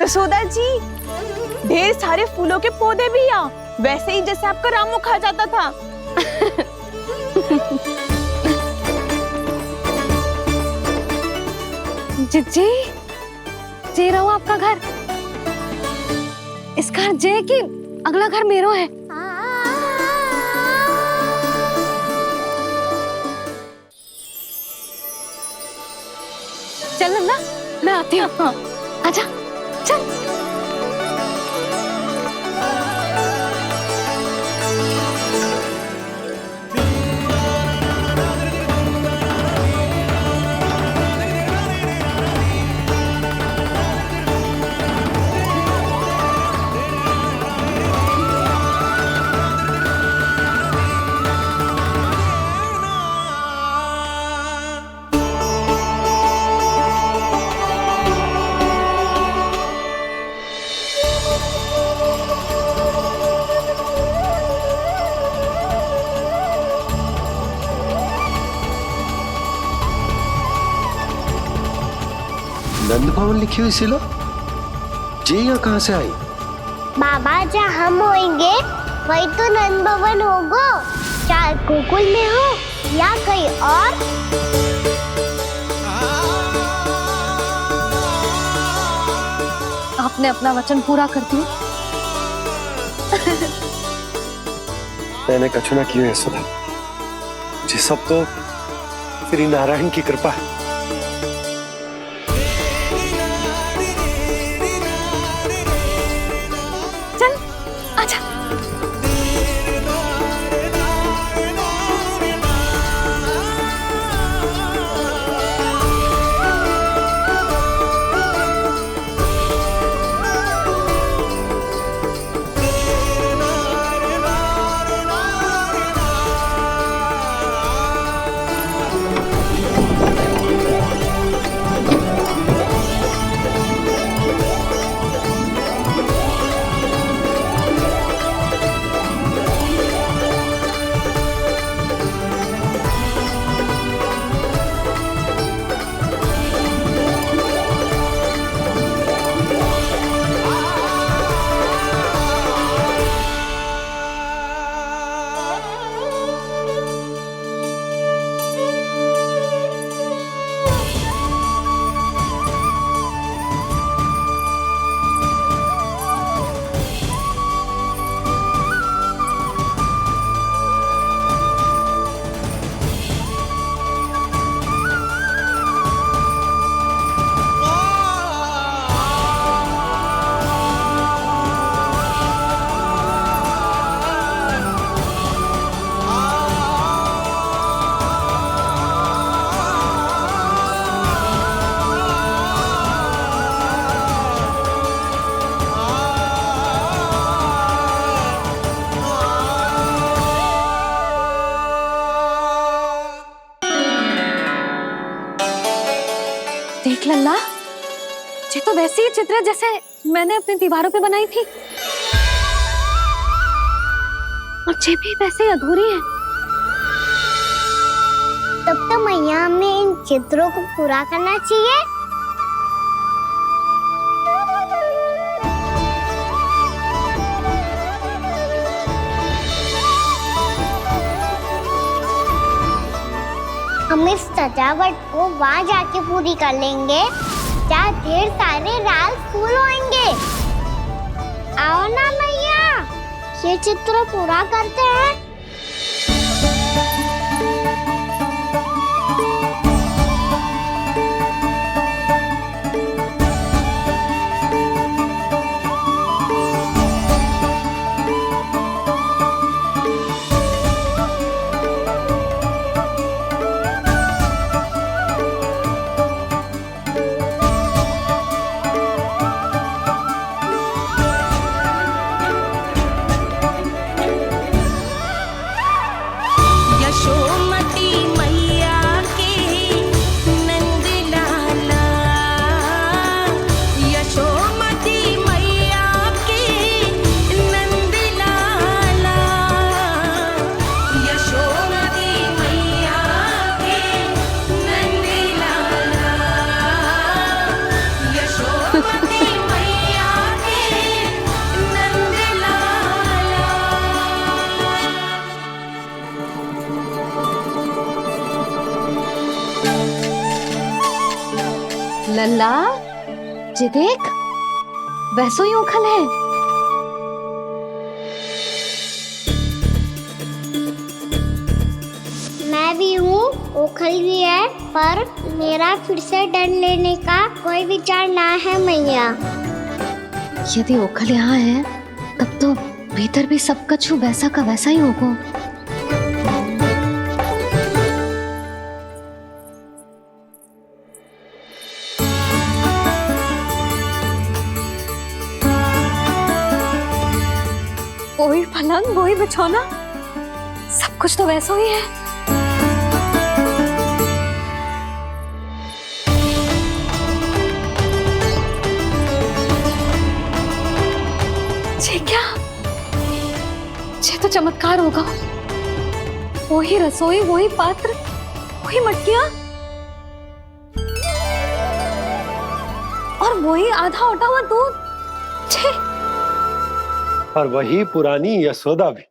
यशोदा जी, ढेर सारे फूलों के पौधे भी यहाँ, वैसे ही जैसे आपका रामू खा जाता था। जिज्जी, जे रहो आपका घर। इस घर जे की अगला घर मेरो है। चल नन्ना, मैं आती हूँ। आजा, चल। नंद भवन लिखी हुई सिलो जी यहाँ कहाँ से आई? बाबा जहाँ हम होंगे वही तो नंद भवन होगा, चाहे गोकुल में हो या कहीं और। आपने अपना वचन पूरा कर दिया। मैंने कछु ना किए है सुधा, ये सब तो श्री नारायण की कृपा है। चल आजा। देख लल्ला, ये तो वैसी ही चित्र है जैसे मैंने अपनी दीवारों पे बनाई थी, और ये भी वैसे ही अधूरी है। तब तो मैया हमें इन चित्रों को पूरा करना चाहिए। हम इस सजावट को वहाँ जाके पूरी कर लेंगे जहाँ ढेर सारे लाल फूल होंगे। आओ ना मैया, ये चित्र पूरा करते हैं। लल्ला, ये देख, वैसो ही उखल है। मैं भी हूँ, ओखल भी है, पर मेरा फिर से डर लेने का कोई विचार ना है मैया। यदि ओखल यहाँ है, तब तो भीतर भी सब कछु वैसा का वैसा ही होगा। वही पलंग, वही बिछौना, सब कुछ तो वैसा ही है। ये क्या? ये तो चमत्कार होगा। वही रसोई, वही पात्र, वही मटकियां। वही आधा उटा हुआ दूध। छे। और वही पुरानी यशोदा भी।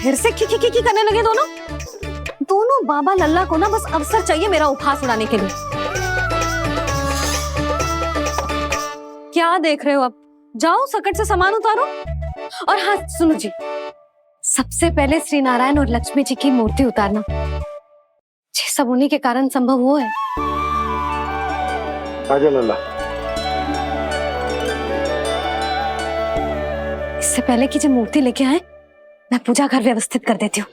फिर से की करने लगे दोनों बाबा लल्ला को ना बस अवसर चाहिए मेरा उपहास उड़ाने के लिए। क्या देख रहे हो? अब जाओ सकट से सामान उतारो। और हाँ सुनो जी, सबसे पहले श्री नारायण और लक्ष्मी जी की मूर्ति उतारना। ये सब उन्हीं के कारण संभव हुआ है। आजा लल्ला। इससे पहले कि जो मूर्ति लेके आए, मैं पूजा घर व्यवस्थित कर देती हूँ।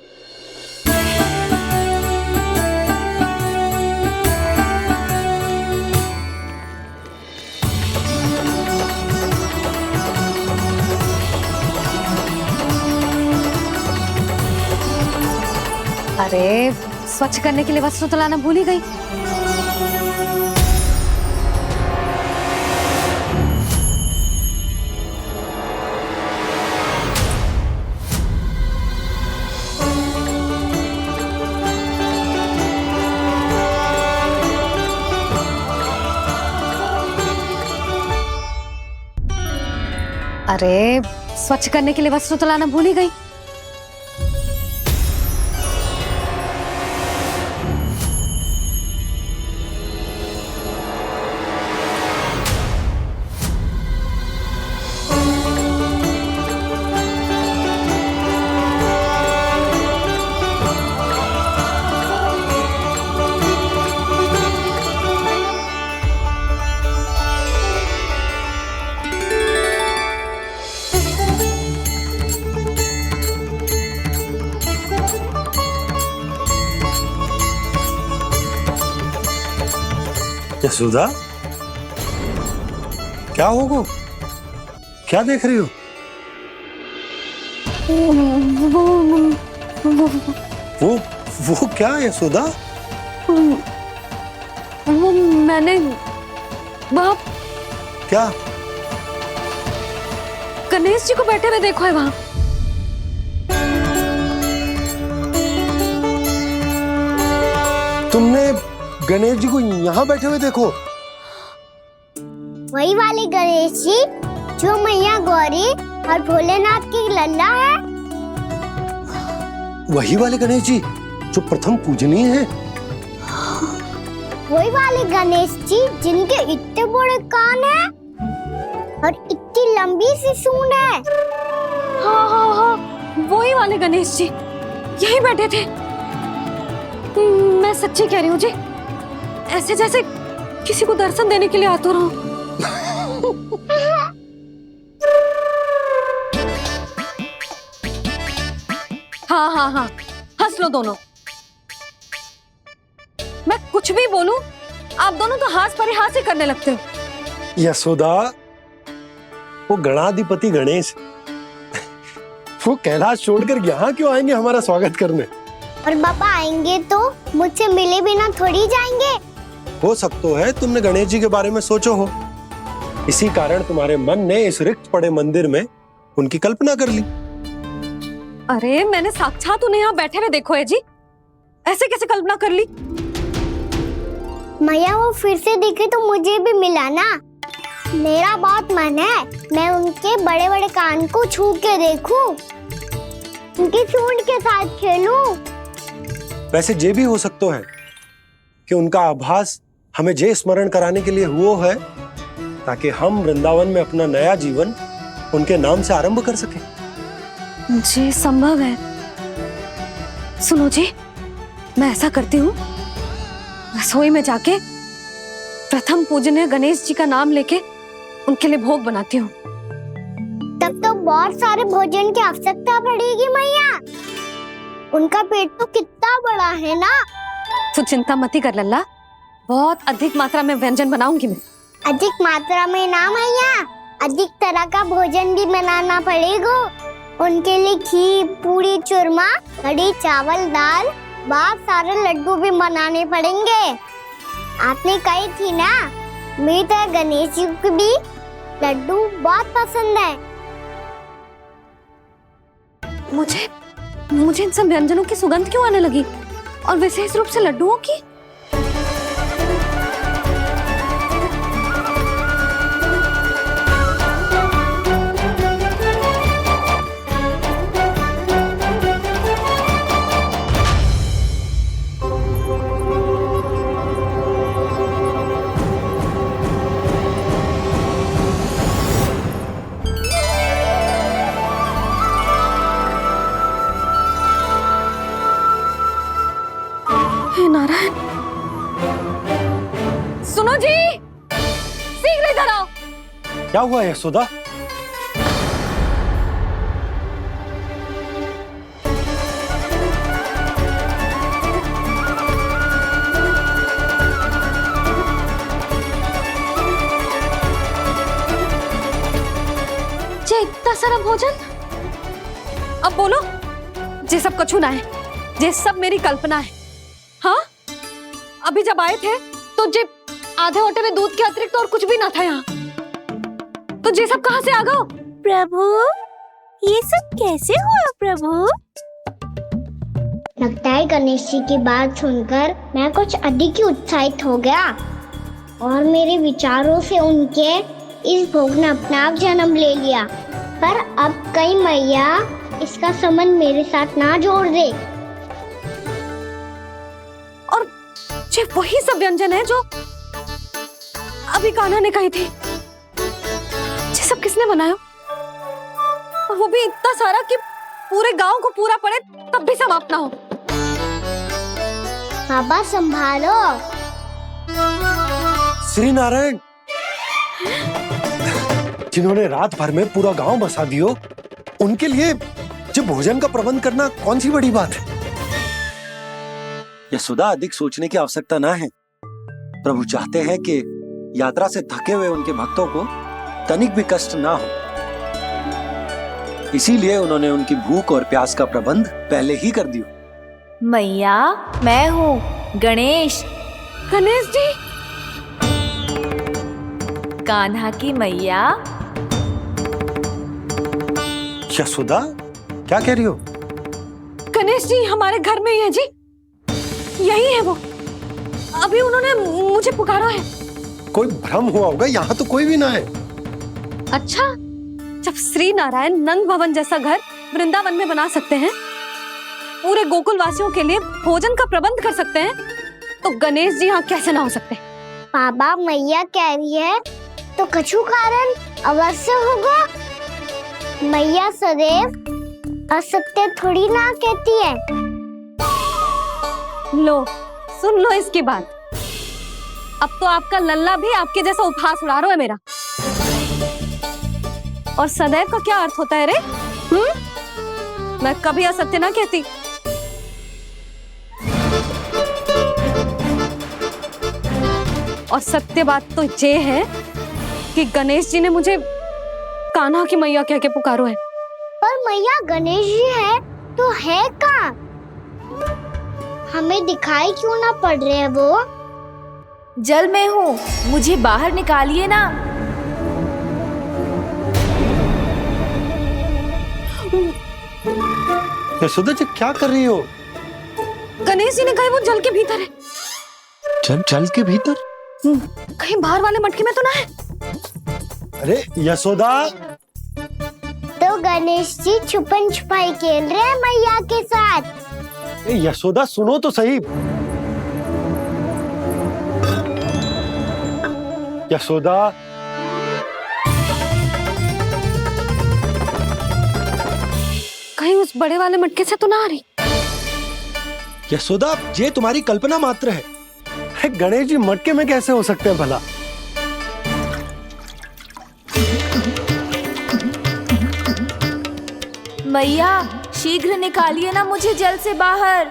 अरे स्वच्छ करने के लिए वस्त्र तो लाना भूल ही गई। अरे स्वच्छ करने के लिए वस्त्र तो लाना भूल ही गई। यशोदा, क्या होगा? क्या देख रही हो? वो क्या यशोदा? वो मैंने बाप क्या? गणेश जी को बैठे हुए देखो है वहां। तुमने गणेश जी को यहाँ बैठे हुए देखो? वही वाले गणेश जी जो मैया गौरी और भोलेनाथ की लल्ला है। वही वाले गणेश जी जो प्रथम पूजनीय है। वही वाले गणेश जी जिनके इतने बड़े कान हैं और इतनी लंबी सी सूंड है। हाँ, वही वाले गणेश जी यही बैठे थे। मैं सच्ची कह रही हूँ जी, ऐसे जैसे किसी को दर्शन देने के लिए आतुर हूँ। हाँ, हंस लो दोनों। मैं कुछ भी बोलूं, आप दोनों तो हास परिहास ही करने लगते हो। यशोदा, वो गणाधिपति गणेश वो कैलाश छोड़कर यहाँ क्यों आएंगे हमारा स्वागत करने? और पापा आएंगे तो मुझसे मिले बिना थोड़ी जाएंगे। हो सकता है तुमने गणेश जी के बारे में सोचो हो, इसी कारण तुम्हारे मन ने इस रिक्त पड़े मंदिर में उनकी कल्पना कर ली। अरे मैंने साक्षात उन्हें यहाँ बैठे हुए देखो है जी, ऐसे कैसे कल्पना कर ली? मैया वो फिर से दिखे तो मुझे भी मिला ना। मेरा बहुत मन है मैं उनके बड़े बड़े कान को छू के देखूं, उनकी सूंड के साथ खेलूं। वैसे ये भी हो सकता है कि उनका आभास हमें जे स्मरण कराने के लिए हुआ है ताकि हम वृंदावन में अपना नया जीवन उनके नाम से आरंभ कर सके। जी संभव है। सुनो जी, मैं ऐसा करती हूँ, रसोई में जाके प्रथम पूजनीय गणेश जी का नाम लेके उनके लिए भोग बनाती हूँ। तब तो बहुत सारे भोजन की आवश्यकता पड़ेगी मैया। उनका पेट तो कितना बड़ा है ना। तू चिंता मत कर लल्ला, बहुत अधिक मात्रा में व्यंजन बनाऊंगी मैं। अधिक मात्रा में ना मैया, अधिक तरह का भोजन भी बनाना पड़ेगा। उनके लिए खीर, पूरी, चूरमा, कढ़ी, चावल, दाल, बहुत सारे लड्डू भी बनाने पड़ेंगे। आपने कही थी ना, मेरी तरह गणेश जी को भी लड्डू बहुत पसंद है। मुझे इन सब व्यंजनों की सुगंध क्यों आने लगी? और विशेष रूप से लड्डुओं की। हे नारायण, सुनो जी, शीघ्र इधर आओ। क्या हुआ यशोदा? जे इतना सारा भोजन, अब बोलो, जे सब कछु ना है, जे सब मेरी कल्पना है। हाँ, अभी जब आए थे तो जे आधे ओटे में दूध के अतिरिक्त और कुछ भी ना था यहाँ, तो जे सब कहाँ से आ गए? प्रभु, ये सब कैसे हुआ प्रभु? लगता है गणेश जी की बात सुनकर मैं कुछ अधिक ही उत्साहित हो गया और मेरे विचारों से उनके इस भोग ने अपना आप जन्म ले लिया। पर अब कहीं मैया इसका संबंध मेरे साथ ना जोड़ दे। और ये वही सब व्यंजन है जो अभी कान्हा ने कही थी। ये सब किसने बनाया? और वो भी इतना सारा कि पूरे गांव को पूरा पड़े तब भी समाप्त ना हो। बाबा संभालो। श्री नारायण, जिन्होंने रात भर में पूरा गांव बसा दियो, उनके लिए जो भोजन का प्रबंध करना कौन सी बड़ी बात है? यशोदा, अधिक सोचने की आवश्यकता ना है। प्रभु चाहते हैं कि यात्रा से थके हुए उनके भक्तों को तनिक भी कष्ट ना हो, इसीलिए उन्होंने उनकी भूख और प्यास का प्रबंध पहले ही कर दिया। मैया, मैं हूँ गणेश। गणेश जी, कान्हा की मैया। यशोदा, क्या कह रही हो? गणेश जी हमारे घर में ही है जी, यही है वो। अभी उन्होंने मुझे पुकारा है। कोई भ्रम हुआ होगा, यहाँ तो कोई भी ना है। अच्छा, जब श्री नारायण नंद भवन जैसा घर वृंदावन में बना सकते हैं, पूरे गोकुल वासियों के लिए भोजन का प्रबंध कर सकते हैं, तो गणेश जी यहाँ कैसे ना हो सकते? बाबा, मैया कह रही है तो कछु कारण अवश्य होगा। मैया सदैव असत्य थोड़ी ना कहती है। लो, सुन लो इसकी बात। अब तो आपका लल्ला भी आपके जैसा उपहास उड़ा रहा है मेरा। और सदैव का क्या अर्थ होता है रे? मैं कभी असत्य ना कहती। और सत्य बात तो ये है कि गणेश जी ने मुझे कान्हा की मैया कह के पुकारो है। पर मैया गणेश जी है तो है कहाँ? हमें दिखाई क्यों ना पड़ रहे हैं वो? जल में हूँ, मुझे बाहर निकालिए ना। यशोदा जी, क्या कर रही हो? गणेश जी ने कहा वो जल के भीतर है। जल के भीतर? कहीं बाहर वाले मटके में तो ना है? अरे यशोदा! तो गणेश जी छुपन छुपाई खेल रहे हैं मैया के साथ। यशोदा, सुनो तो सही। यशोदा, कहीं उस बड़े वाले मटके से तो ना आ रही? यशोदा, ये तुम्हारी कल्पना मात्र है। गणेश जी मटके में कैसे हो सकते हैं भला? मैया, शीघ्र निकालिए ना मुझे जल से बाहर।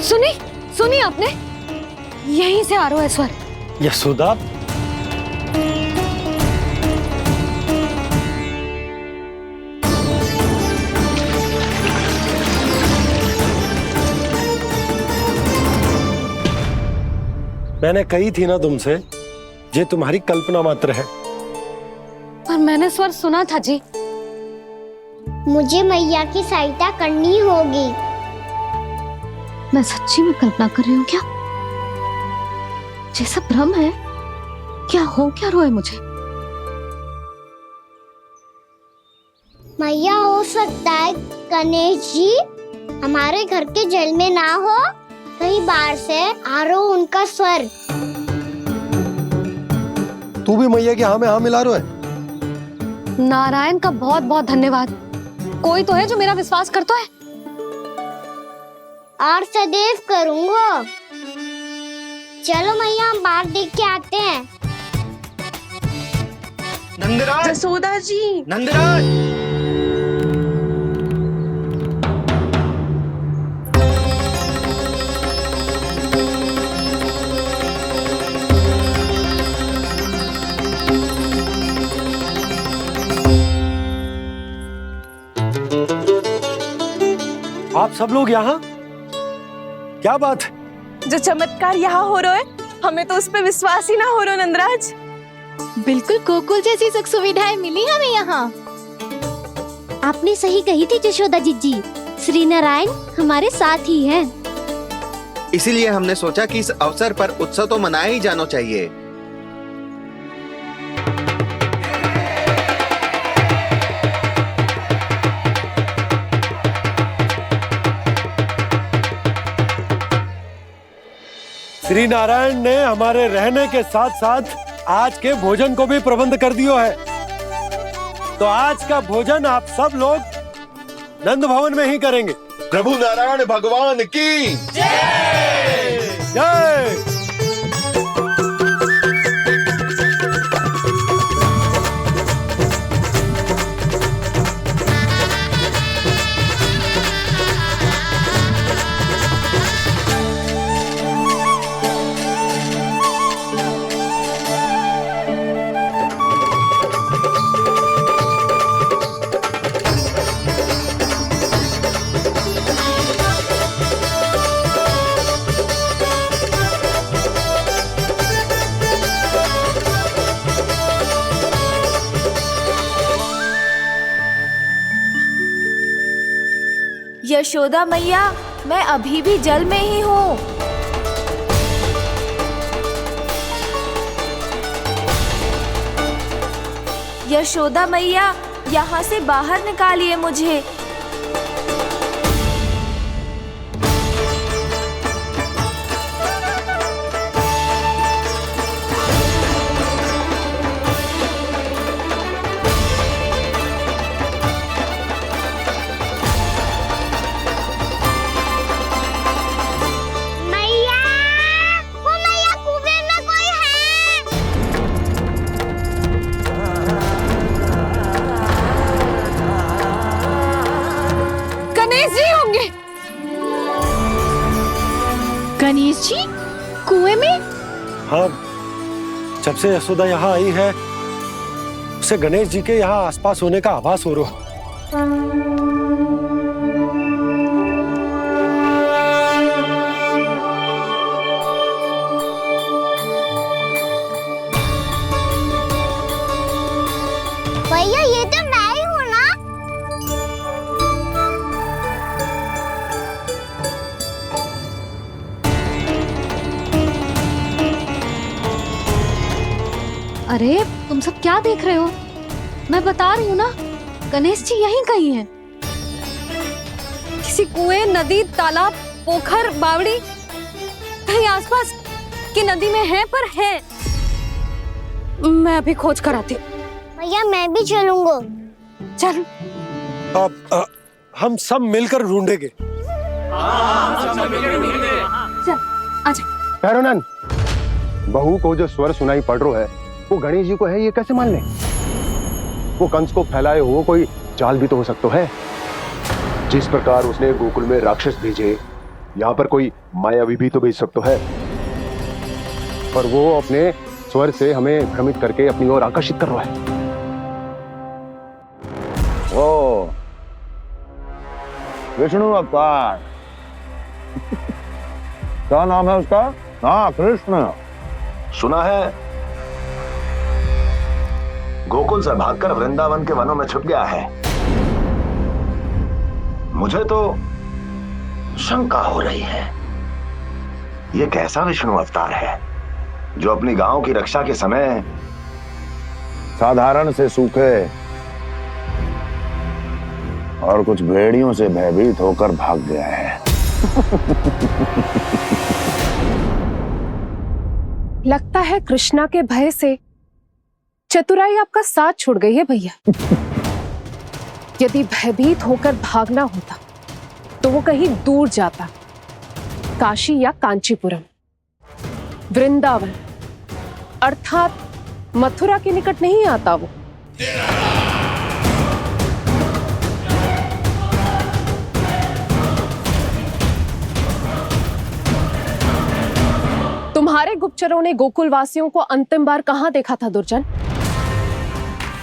सुनी आपने? यहीं से आ रहा है स्वर। यशोदा, मैंने कही थी ना तुमसे, ये तुम्हारी कल्पना मात्र है। पर मैंने स्वर सुना था जी। मुझे मैया की सहायता करनी होगी। मैं सच्ची में कल्पना कर रही हूँ क्या? ये सब भ्रम है क्या? हो क्या रहा है मुझे? मैया, हो सकता है गणेश जी हमारे घर के जल में ना हो, कहीं बाहर से आ रहा हो उनका स्वर। तू भी मैया की हाँ में हाँ मिला रहा है। नारायण का बहुत बहुत धन्यवाद। कोई तो है जो मेरा विश्वास करता है। और सदैव करूंगा। चलो मैया, हम बाहर देख के आते हैं। नंदराज, जसोदा जी, नंदराज। आप सब लोग यहाँ? क्या बात है? जो चमत्कार यहाँ हो रहा है, हमें तो उस पे विश्वास ही ना हो रहा नंदराज। बिल्कुल गोकुल जैसी सुख सुविधाएं मिली हमें यहाँ। आपने सही कही थी जशोदा जीजी, श्री नारायण हमारे साथ ही हैं। इसीलिए हमने सोचा कि इस अवसर पर उत्सव तो मनाया ही जाना चाहिए। श्री नारायण ने हमारे रहने के साथ साथ आज के भोजन को भी प्रबंध कर दिया है। तो आज का भोजन आप सब लोग नंद भवन में ही करेंगे। प्रभु नारायण भगवान की जय जय। यशोदा मैया, मैं अभी भी जल में ही हूँ। यशोदा मैया, यहाँ से बाहर निकालिए मुझे। मैया, वो मैया, कुएं में कोई है। गणेश जी होंगे। गणेश जी कुएं में? हाँ, जब से यशोदा यहाँ आई है उसे गणेश जी के यहाँ आसपास होने का आभास हो रहा। भैया, ये तो मैं ही हूँ ना। अरे तुम सब क्या देख रहे हो? मैं बता रही हूँ ना, गणेश जी यहीं कहीं हैं। किसी कुएं, नदी, तालाब, पोखर, बावड़ी, कहीं आसपास की नदी में है, पर है। मैं अभी खोज कर आती हूँ। भैया, मैं भी चलूंगा। चल। अब हम सब मिलकर ढूंढेंगे। चल, आजा। पैरोनन, बहू को जो स्वर सुनाई पड़ रहा है वो गणेश जी को है, ये कैसे मान ले? वो कंस को फैलाए हुए कोई चाल भी तो हो सकता है। जिस प्रकार उसने गोकुल में राक्षस भेजे, यहाँ पर कोई मायावी भी तो भेज सकता है। पर वो अपने स्वर से हमें भ्रमित करके अपनी ओर आकर्षित कर रहा है। ओ विष्णु अवतार। क्या नाम है उसका? हाँ, कृष्ण। सुना है गोकुल से भागकर वृंदावन के वनों में छुप गया है। मुझे तो शंका हो रही है ये कैसा विष्णु अवतार है जो अपनी गांव की रक्षा के समय साधारण से सूखे और कुछ भेड़ियों से भयभीत होकर भाग गया है। लगता है कृष्णा के भय से चतुराई आपका साथ छोड़ गई है भैया। यदि भयभीत होकर भागना होता तो वो कहीं दूर जाता, काशी या कांचीपुरम, वृंदावन अर्थात मथुरा के निकट नहीं आता वो। तुम्हारे गुप्तचरों ने गोकुल वासियों को अंतिम बार कहां देखा था दुर्जन?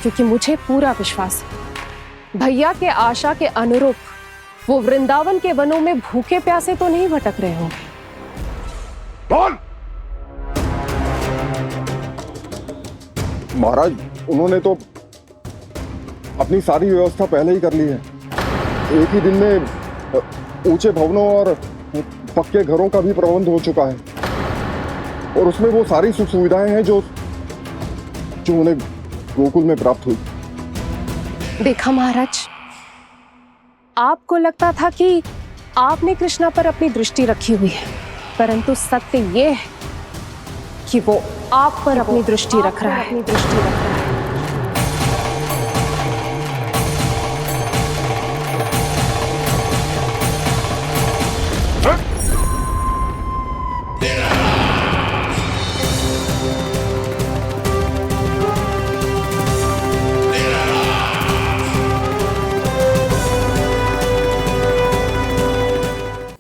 क्योंकि मुझे पूरा विश्वास है भैया के आशा के अनुरूप वो वृंदावन के वनों में भूखे प्यासे तो नहीं भटक रहे होंगे। बोल। महाराज, उन्होंने तो अपनी सारी व्यवस्था पहले ही कर ली है। एक ही दिन में ऊंचे भवनों और पक्के घरों का भी प्रबंध हो चुका है और उसमें वो सारी सुख सुविधाएं हैं जो उन्हें गोकुल में प्राप्त हुई। देखा महाराज, आपको लगता था कि आपने कृष्णा पर अपनी दृष्टि रखी हुई है, परंतु सत्य ये है कि वो आप पर अपनी दृष्टि रख रहा है।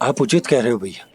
आप उचित कह रहे हो भैया।